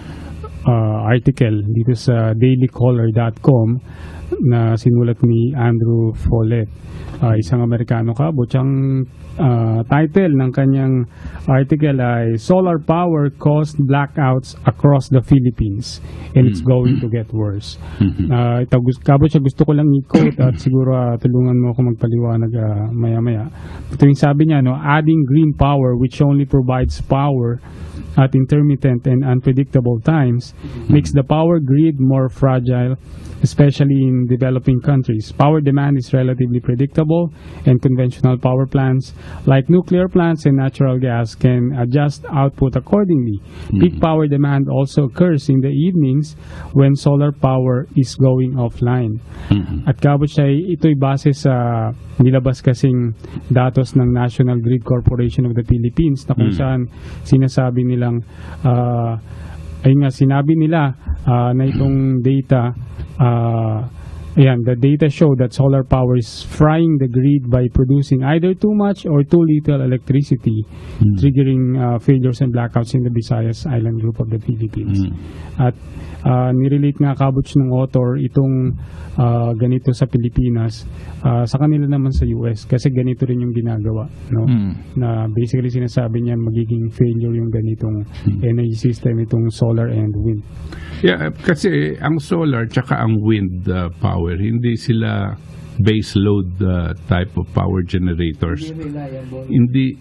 article dito sa dailycaller.com na sinulat ni Andrew Follett, isang Amerikano kabut. Ang title ng kanyang article ay Solar Power Caused Blackouts Across the Philippines and It's Going to Get Worse. Kabut siya, gusto ko lang i-quote at siguro tulungan mo ako magpaliwanag maya-maya. Ito yung sabi niya, no, adding green power which only provides power at intermittent and unpredictable times makes the power grid more fragile, especially in developing countries. Power demand is relatively predictable, and conventional power plants like nuclear plants and natural gas can adjust output accordingly. Peak power demand also occurs in the evenings when solar power is going offline. At kabut siya, ito'y base sa nilabas kasing datos ng National Grid Corporation of the Philippines na kung saan sinasabi nilang sinabi nila na itong data the data show that solar power is frying the grid by producing either too much or too little electricity, triggering failures and blackouts in the Visayas Island group of the Philippines. At nirelate nga kabut ng author itong ganito sa Pilipinas sa kanila naman sa US kasi ganito rin yung ginagawa, no? Na basically sinasabi niya magiging failure yung ganitong energy system, itong solar and wind. Yeah, kasi ang solar tsaka ang wind power, hindi sila base load type of power generators. Hindi,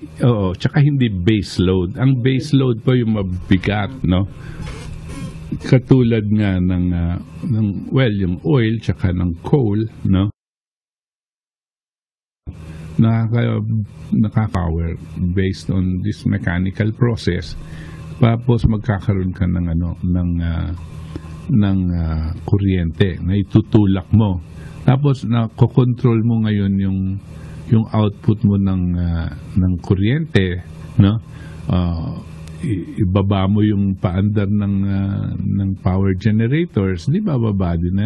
tsaka hindi base load. Ang base load po yung mabigat, no? Katulad nga ng yung oil tsaka ng coal, no? Nakaka-power based on this mechanical process. Tapos magkakaroon ka ng kuryente na itutulak mo. Tapos nakokontrol mo ngayon yung output mo ng kuryente, no? Ibaba mo yung paandar ng power generators, di ba bababa din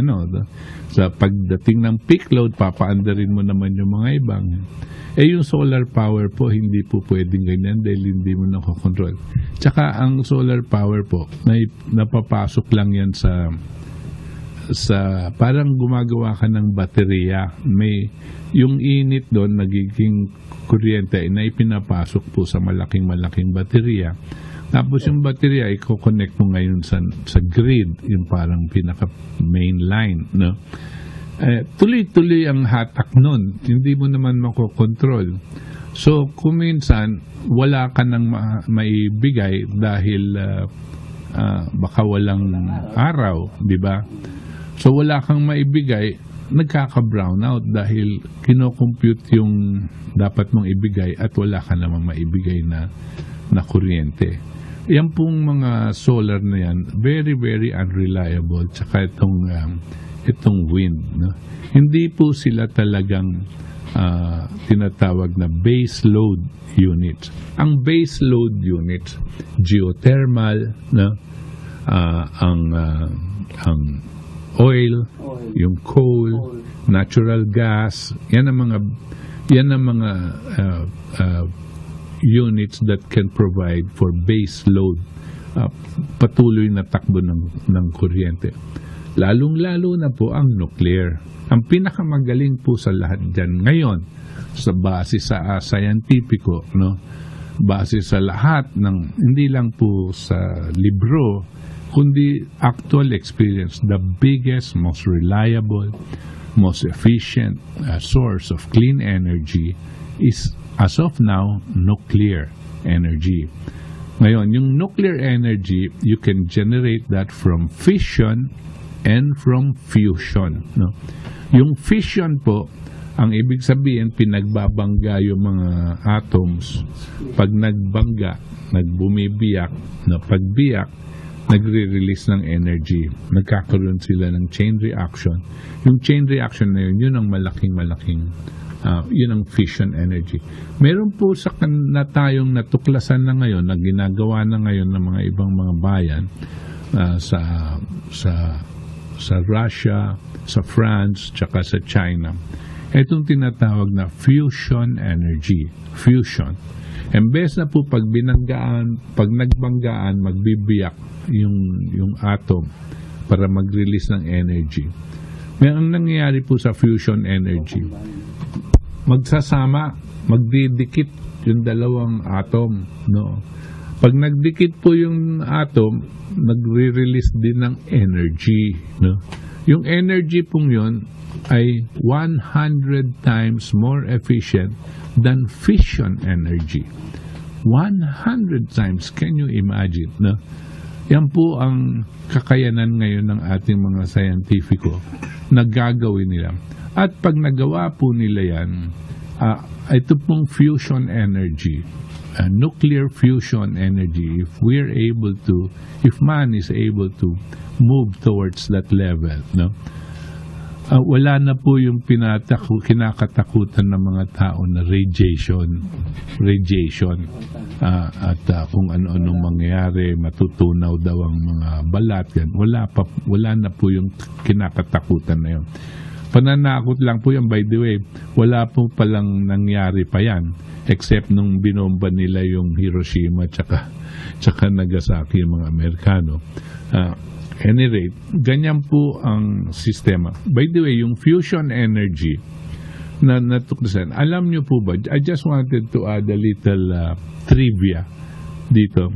sa pagdating ng peak load, papaandarin mo naman yung mga ibang. Yung solar power po, hindi po pwedeng ganyan dahil hindi mo nakokontrol. Tsaka ang solar power po, napapasok lang yan sa parang gumagawa ka ng baterya. May yung init doon, nagiging kuryente na ipinapasok po sa malaking baterya. Tapos yung baterya, i-connect mo ngayon sa grid, yung parang pinaka main line, no? Tuloy-tuloy ang hatak nun. Hindi mo naman makokontrol. So, kung minsan, wala ka nang maibigay dahil baka walang araw, di ba? So, wala kang maibigay, nagkaka-brownout dahil kinocompute yung dapat mong ibigay at wala ka namang maibigay na kuryente. Yan pong mga solar na yan, very, very unreliable. Tsaka itong wind, no? Hindi po sila talagang tinatawag na base load units. Ang base load units, geothermal, no? Ang oil, yung coal, natural gas, yan ang mga units that can provide for base load, patuloy na takbo ng kuryente. Lalong-lalo na po ang nuclear. Ang pinakamagaling po sa lahat dyan ngayon, sa base sa scientifico, no? Base sa lahat ng, hindi lang po sa libro, kundi actual experience, the biggest, most reliable, most efficient source of clean energy is, as of now, nuclear energy. Ngayon, yung nuclear energy, you can generate that from fission and from fusion. No? Yung fission po, ang ibig sabihin, pinagbabangga yung mga atoms. Pag nagbangga, nagbumibiyak, no? Pagbiyak, nagre-release ng energy. Nagkakaroon sila ng chain reaction. Yung chain reaction na yun ang malaking-malaking yun ang fission energy. Meron po na tayong natuklasan na ngayon, na ginagawa na ngayon ng mga ibang mga bayan sa Russia, sa France, tsaka sa China. Itong tinatawag na fusion energy. Fusion. Embes na po pag nagbanggaan, magbibiyak yung atom para mag-release ng energy. Ang nangyayari po sa fusion energy, magsasama, magdidikit yung dalawang atom, no? Pag nagdikit po yung atom, nagre-release din ng energy, no? Yung energy pong yun ay 100 times more efficient than fission energy. 100 times, can you imagine, no? Yan po ang kakayanan ngayon ng ating mga scientifico na gagawin nila. At pag nagawa po nila yan, ito pong fusion energy, nuclear fusion energy, if man is able to move towards that level, no? Wala na po yung kinakatakutan ng mga tao na radiation, at kung ano-anong mangyayari, matutunaw daw ang mga balat yan. Wala na po yung kinakatakutan na yun. Pananakot lang po yan, by the way. Wala po palang nangyari pa yan, except nung binomba nila yung Hiroshima tsaka Nagasaki, yung mga Amerikano. Any rate, ganyan po ang sistema. By the way, yung fusion energy na natuklasan, alam nyo po ba, I just wanted to add a little trivia dito.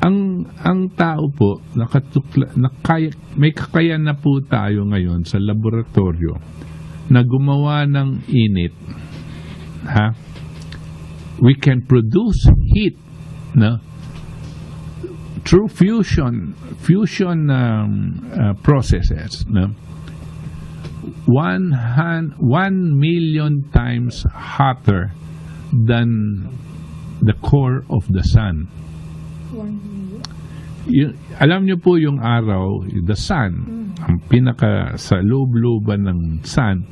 Ang tao po, may kakayahan na po tayo ngayon sa laboratorio na gumawa ng init. We can produce heat, no? Through fusion processes, no? 1 million times hotter than the core of the sun. Alam nyo po yung araw, the sun, ang sa loob-looban ng sun,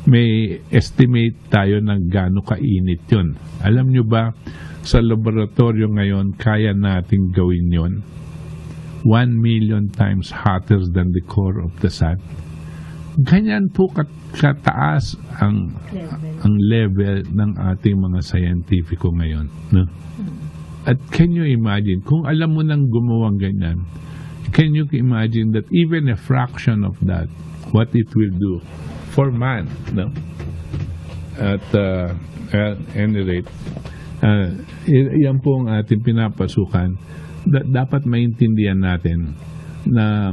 may estimate tayo ng gaano kainit yun. Alam nyo ba, sa laboratorio ngayon, kaya nating gawin yun? 1 million times hotter than the core of the sun. Ganyan po kataas ang level ng ating mga scientifico ngayon, no? At can you imagine, kung alam mo nang gumawang ganyan, can you imagine that even a fraction of that, what it will do for man, no? At any rate, yan po ang ating pinapasukan. Dapat maintindihan natin na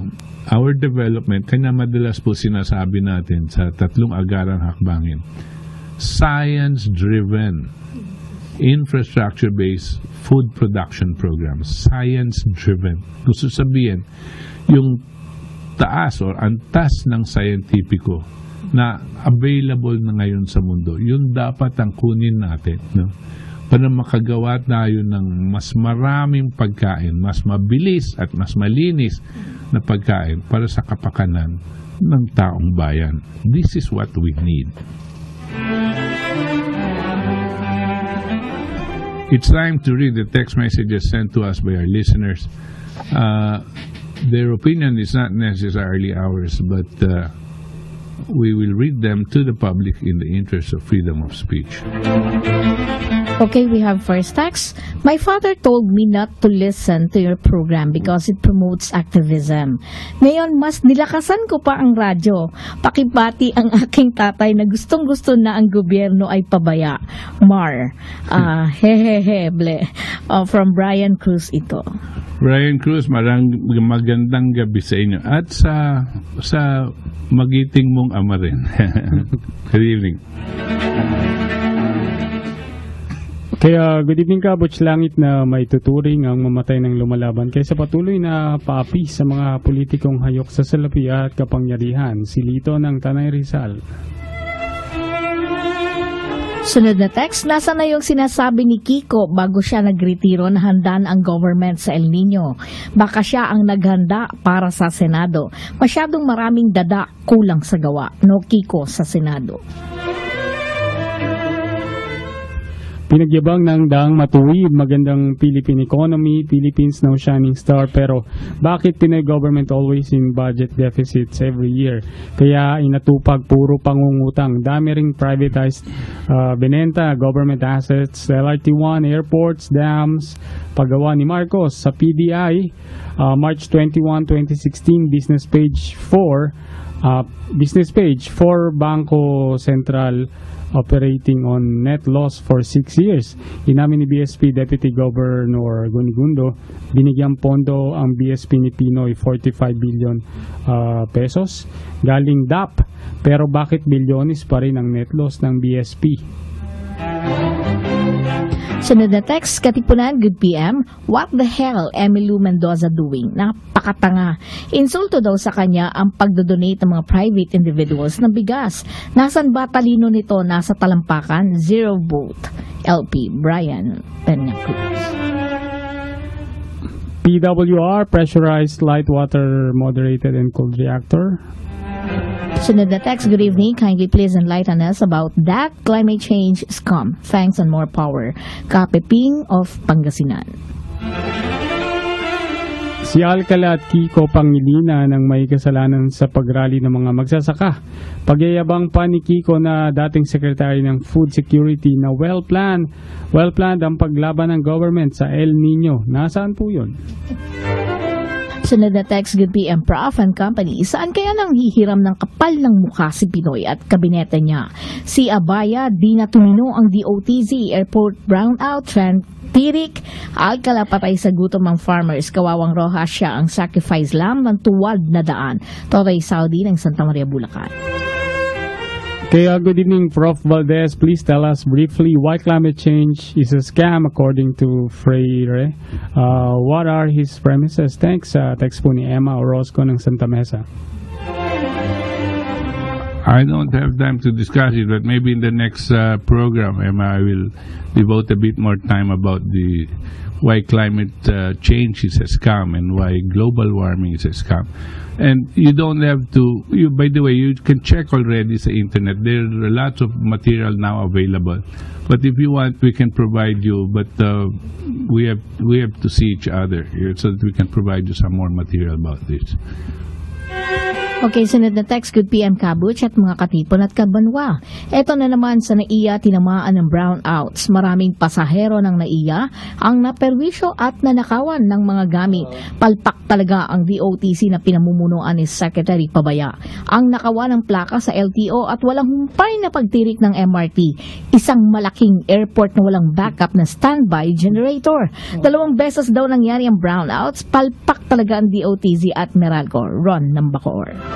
our development, kanya madalas po sinasabi natin sa 3 agarang hakbangin, science-driven, infrastructure-based food production programs. Science-driven. Gusto sabihin, yung taas or antas ng scientifico na available na ngayon sa mundo, yun dapat ang kunin natin, no? Para makagawa tayo ng mas maraming pagkain, mas mabilis at mas malinis na pagkain para sa kapakanan ng taong bayan. This is what we need. It's time to read the text messages sent to us by our listeners. Their opinion is not necessarily ours, but we will read them to the public in the interest of freedom of speech. Okay, we have first text. My father told me not to listen to your program because it promotes activism. Ngayon, mas nilakasan ko pa ang radyo. Pakibati ang aking tatay na gustong-gusto na ang gobyerno ay pabaya. Mar. Hehehe, from Brian Cruz ito. Brian Cruz, magandang gabi sa inyo. At sa magiting mong ama rin. Good evening. Kaya good evening ka, Butch Langit, na may tuturing ang mamatay ng lumalaban kaysa patuloy na paapi sa mga politikong hayok sa salapi at kapangyarihan. Si Lito ng Tanay Rizal. Sunod na text, nasa na yung sinasabi ni Kiko bago siya nagretiro na handaan ang government sa El Nino? Baka siya ang naghanda para sa Senado. Masyadong maraming dada, kulang sa gawa. No Kiko sa Senado. Pinagyabang ng daang matuwid, magandang Philippine economy, Philippines now shining star, pero bakit Pinoy government always in budget deficits every year? Kaya inatupag puro pangungutang, dami ring privatized binenta, government assets, LRT1, airports, dams, paggawa ni Marcos sa PDI, March 21, 2016, business page 4, Bangko Sentral operating on net loss for 6 years. Inamin ni BSP Deputy Governor Gunigundo, binigyang pondo ang BSP ni Pinoy 45 billion pesos galing DAP, pero bakit bilyones pa rin ang net loss ng BSP? Sunod na text, Katipunan, good PM. What the hell Emilu Mendoza doing? Napakatanga. Insulto daw sa kanya ang pagdodonate ng mga private individuals ng bigas. Nasaan ba talino nito? Nasa talampakan? 0 vote. LP Brian Peña Cruz. PWR, pressurized light water moderated and cooled reactor. Sunod na text, good evening. Kindly please enlighten us about that climate change scam. Thanks and more power. Kapeping of Pangasinan. Si Alcala at Kiko Pangilinan ang may kasalanan sa pagrally ng mga magsasaka. Pagyayabang pa ni Kiko na dating Secretary ng Food Security na well-planned ang paglaban ng government sa El Nino. Nasaan po yun? Sunod na text, good PM, Prof and Company. Saan kaya nang hihiram ng kapal ng mukha si Pinoy at kabinete niya? Si Abaya, di na tumino ang DOTZ, airport brownout, trend tirik, Alcala patay sa gutom ng farmers, Kawawang Rojas siya ang sacrifice lamb ng tuwad na daan. Toray Saudi ng Santa Maria, Bulacan. Kaya good evening, Prof. Valdez. Please tell us briefly why climate change is a scam according to Freire. What are his premises? Thanks. Text po ni Emma Orozco ng Santa Mesa. I don't have time to discuss it, but maybe in the next program, Emma, I will devote a bit more time about why climate change is a scam and why global warming is a scam. And you don't have to, by the way, you can check already sa internet. There are lots of material now available. But if you want, we can provide you, but we have to see each other here so that we can provide you some more material about this. Okay, sunod na text, good PM Kabuch at mga katipon at kabanwa. Ito na naman sa NAIA, tinamaan ng brownouts. Maraming pasahero ng NAIA ang naperwisyo at nanakawan ng mga gamit. Palpak talaga ang DOTC na pinamumunuan ni Secretary Pabaya. Ang nakawa ng plaka sa LTO at walang humpay na pagtirik ng MRT. Isang malaking airport na walang backup na standby generator. 2 beses daw nangyari ang brownouts. Palpak talaga ang DOTC at Meralco. Ron ng Bacoor.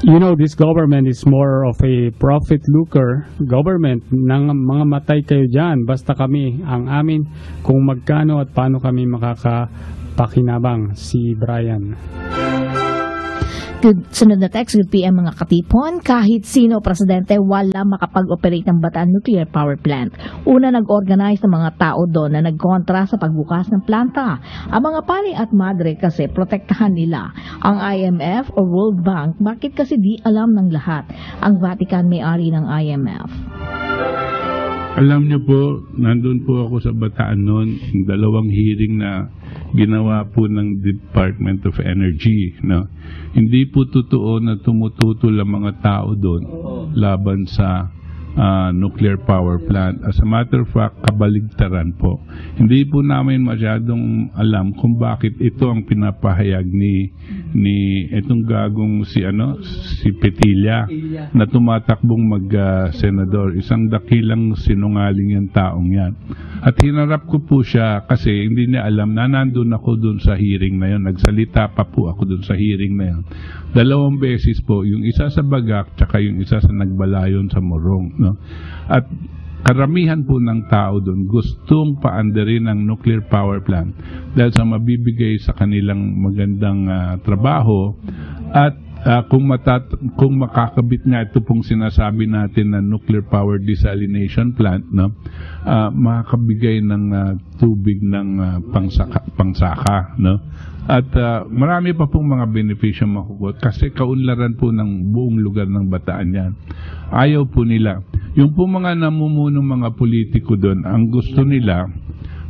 You know, this government is more of a profit looker government. Nang mga matay kayo dyan, basta kami ang amin kung magkano at paano kami makakapakinabang. Si Brian. Good, sunod na text, good PM mga katipon. Kahit sino presidente, wala makapag-operate ng Bataan Nuclear Power Plant. Una, nag-organize ng mga tao doon na nagkontra sa pagbukas ng planta. Ang mga pari at madre kasi protektahan nila. Ang IMF o World Bank, bakit kasi di alam ng lahat? Ang Vatican may-ari ng IMF. Alam niyo po, nandun po ako sa Bataan noon, 2 hearing na ginawa po ng Department of Energy. No? Hindi po totoo na tumututol ang mga tao doon laban sa nuclear power plant. As a matter of fact, kabaligtaran po. Hindi po namin masyadong alam kung bakit ito ang pinapahayag ni itong gagong si Petilla na tumatakbong mag-senador. Isang dakilang sinungaling yung taong yan. At hinarap ko po siya kasi hindi niya alam na nandun ako dun sa hearing na yun. Nagsalita pa po ako dun sa hearing na yun. 2 beses po, yung isa sa Bagak tsaka yung isa sa Nagbalayon sa Morong. No? At karamihan po ng tao doon gustong paandarin ang nuclear power plant dahil sa mabibigay sa kanilang magandang trabaho at kung makakabit nga ito pong sinasabi natin na nuclear power desalination plant, no, makakabigay ng tubig ng pangsaka, no. At marami pa pong mga benepisyo makukuha kasi kaunlaran po ng buong lugar ng Bataan yan. Ayaw po nila. Yung po mga namumunong mga politiko doon, ang gusto nila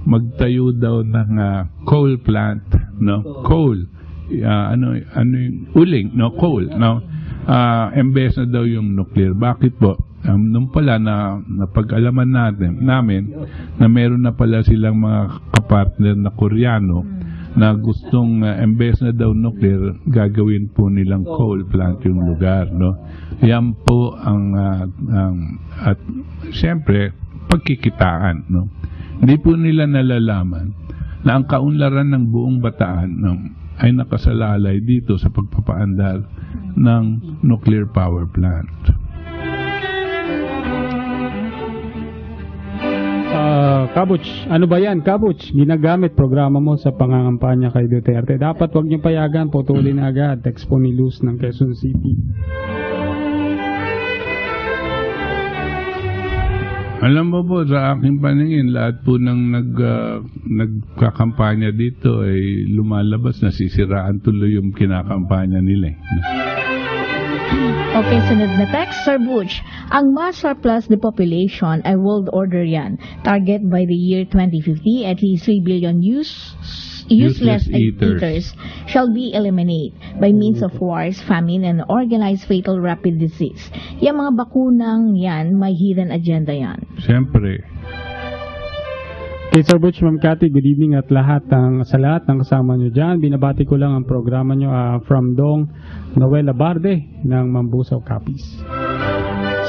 magtayo daw ng coal plant, no, coal. Ano yung uling, no, coal, no, embes na daw yung nuclear. Bakit po? Nung pala na pag-alaman namin na meron na pala silang mga kapartner na Koreano na gustong embes na daw nuclear, gagawin po nilang coal plant yung lugar, no. Yan po ang at siyempre pagkikitaan, no. Hindi po nila nalalaman na ang kaunlaran ng buong Bataan, no, ay nakasalalay dito sa pagpapaandar ng nuclear power plant. Kabuch, ano ba yan? Kabuch, ginagamit programa mo sa pangangampanya kay Duterte. Dapat wag niyo payagan, putulin agad. Text po ni Luz ng Quezon City. Alam mo po, sa aking paningin, lahat po ng nagkakampanya dito ay lumalabas, nasisiraan tuloy yung kinakampanya nila. Okay, sunod na text, Sir Butch. Ang mass surplus depopulation ay world order yan. Target by the year 2050, at least 3 billion useless eaters shall be eliminated by means of wars, famine, and organized fatal rapid disease. Yung mga bakunang yan, may hidden agenda yan. Siyempre. Okay, Sir Butch, Ma'am Cathy, good evening at sa lahat ng kasama nyo dyan. Binabati ko lang ang programa nyo from Dong Noel Abarde ng Mambusaw, Capiz.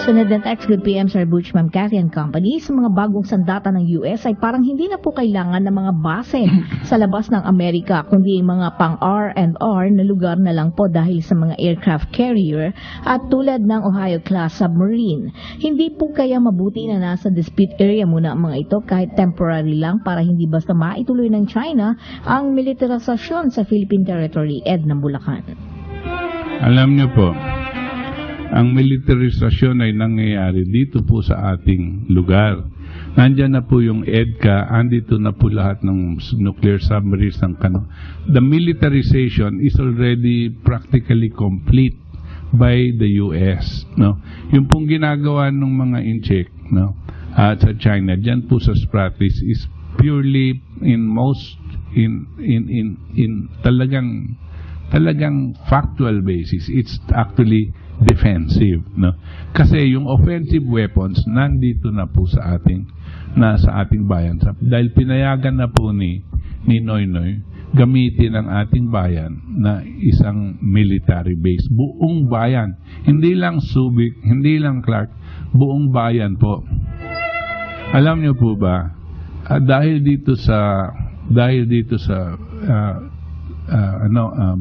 Sunod na text, good PM, Sir Butch, Ma'am Cathy and Company. Sa mga bagong sandata ng US ay parang hindi na po kailangan ng mga base sa labas ng Amerika, kundi mga pang R&R na lugar na lang po dahil sa mga aircraft carrier at tulad ng Ohio-class submarine. Hindi po kaya mabuti na nasa dispute area muna ang mga ito kahit temporary lang para hindi basta maituloy ng China ang militarisasyon sa Philippine territory, Ed ng Bulacan. Alam niyo po, ang militarisasyon ay nangyayari dito po sa ating lugar. Nandiyan na po yung EDCA, andito na po lahat ng nuclear submarines ng kano. The militarization is already practically complete by the US, no. Yung pong ginagawa ng mga incheck, no, sa China, diyan po sa Spratlys is purely in talagang factual basis. It's actually defensive, no? Kasi yung offensive weapons nandito na po sa ating bayan. Dahil pinayagan na po ni Noynoy gamitin ang ating bayan na isang military base. Buong bayan. Hindi lang Subic, hindi lang Clark, buong bayan po. Alam niyo po ba, dahil dito sa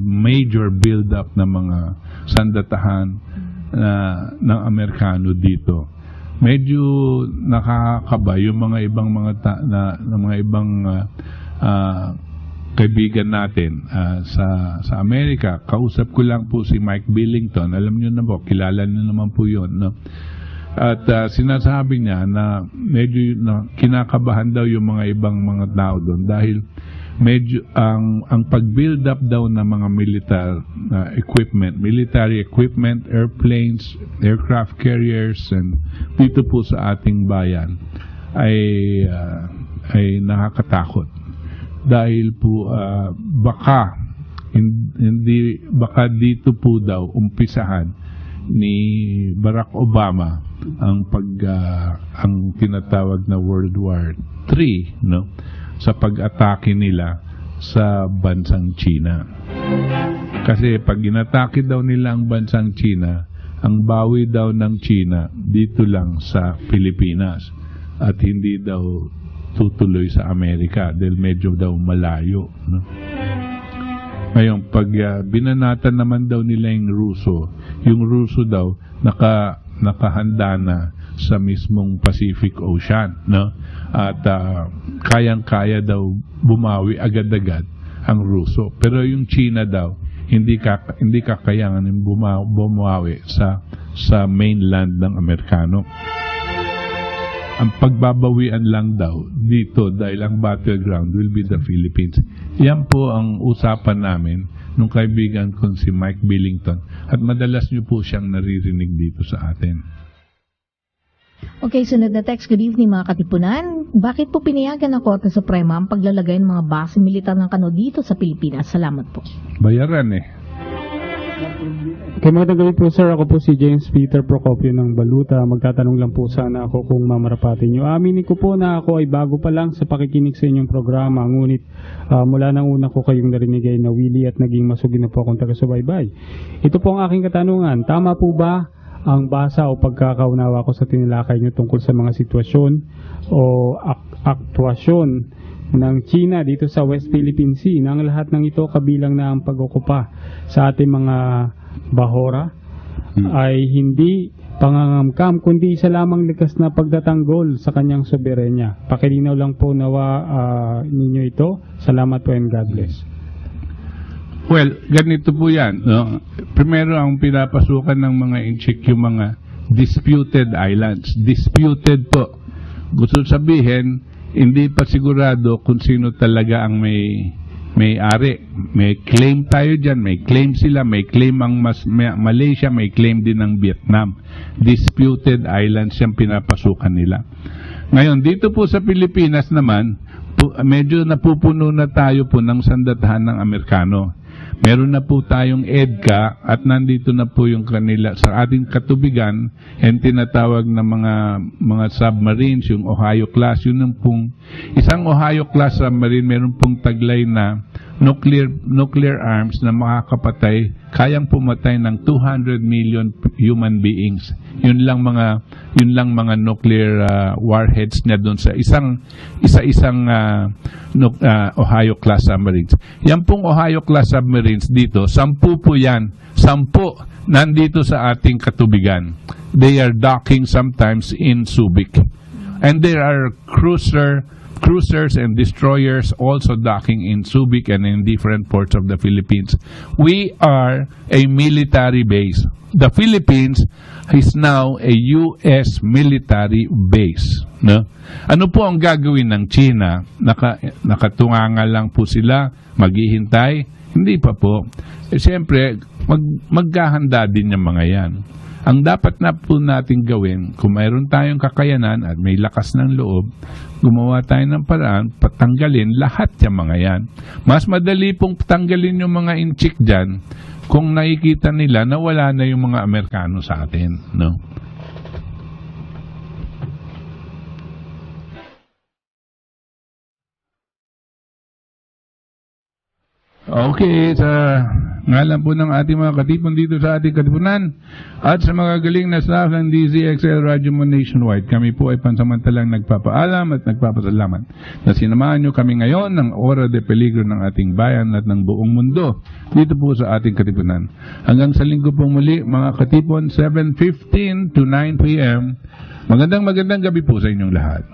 major build-up ng mga sandatahan ng Amerikano dito, medyo nakakaba yung mga ibang kaibigan natin sa Amerika. Kausap ko lang po si Mike Billington. Alam niyo na po, kilala niyo naman po yun, no? At sinasabi niya na medyo kinakabahan daw yung mga ibang mga tao doon dahil medyo ang pag-build up daw ng mga military equipment, airplanes, aircraft carriers, and dito po sa ating bayan ay nakakatakot dahil po baka dito po daw umpisahan ni Barack Obama ang tinatawag na World War III, no, sa pag-atake nila sa bansang China. Kasi pag inatake daw nila ang bansang China, ang bawi daw ng China dito lang sa Pilipinas at hindi daw tutuloy sa Amerika dahil medyo daw malayo, no? Ngayon, pag binanatan naman daw nila yung Ruso daw nakahanda na sa mismong Pacific Ocean, no? At kayang-kaya daw bumawi agad-agad ang Ruso. Pero yung China daw hindi kakayanin bumawi sa mainland ng Amerikano. Ang pagbabawian lang daw dito dahil ang battleground will be the Philippines. Yan po ang usapan namin nung kaibigan ko si Mike Billington at madalas niyo po siyang naririnig dito sa atin. Okay, sunod na text. Good evening mga katipunan. Bakit po pinayagan ng Korte Suprema ang paglalagay ng mga base militar ng Kano dito sa Pilipinas? Salamat po. Bayaran eh. Okay, magandang gabi po sir. Ako po si James Peter Procopio ng Baluta. Magtatanong lang po sana ako kung mamarapatin nyo. Aminin ko po na ako ay bago pa lang sa pakikinig sa inyong programa. Ngunit mula nang una ko kayong narinig ay nawili at naging masugid na po akong taga-subaybay. Ito po ang aking katanungan. Tama po ba ang basa o pagkakaunawa ko sa tinilakay nyo tungkol sa mga sitwasyon o aktwasyon ng China dito sa West Philippine Sea, nang lahat ng ito kabilang na ang pag-okupa sa ating mga bahora ay hindi pangangamkam kundi isa lamang likas na pagtatanggol sa kanyang soberenya. Pakilinaw lang po nawa ninyo ito. Salamat po and God bless. Well, ganito po yan, no? Primero, ang pinapasukan ng mga inchik yung mga disputed islands. Disputed po. Gusto sabihin, hindi pa sigurado kung sino talaga ang may-ari. May claim tayo dyan, may claim sila, may claim ang Malaysia, may claim din ang Vietnam. Disputed islands yung pinapasukan nila. Ngayon, dito po sa Pilipinas naman, medyo napupuno na tayo po ng sandatahan ng Amerikano. Meron na po tayong EDCA at nandito na po yung kanila sa ating katubigan and tinatawag na mga submarines, yung Ohio class. Yun ang pong isang Ohio class submarine, meron pong taglay na nuclear arms na makakapatay, kayang pumatay ng 200 million human beings. Yun lang mga nuclear warheads niya doon sa isa-isang Ohio class submarines. Yan pong Ohio class submarines dito, 10 po yan. 10 nandito sa ating katubigan. They are docking sometimes in Subic. And there are cruisers and destroyers also docking in Subic and in different ports of the Philippines. We are a military base. The Philippines is now a U.S. military base. No? Ano po ang gagawin ng China? Nakatunganga lang po sila, maghihintay? Hindi pa po. Siyempre, maghahanda din yung mga yan. Ang dapat na po natin gawin, kung mayroon tayong kakayanan at may lakas ng loob, gumawa tayo ng paraan, patanggalin lahat yung mga yan. Mas madali pong tanggalin yung mga inchik dyan kung nakikita nila na wala na yung mga Amerikano sa atin. No? Okay, sa ngalan po ng ating mga katipon dito sa ating katipunan at sa mga galing na staff ng DZXL Radio Mo Nationwide, kami po ay pansamantalang nagpapaalam at nagpapasalamat na sinamahan nyo kami ngayon ng Ora de Peligro ng ating bayan at ng buong mundo dito po sa ating katipunan. Hanggang sa linggo pong muli, mga katipon, 7:15 to 9 p.m. Magandang gabi po sa inyong lahat.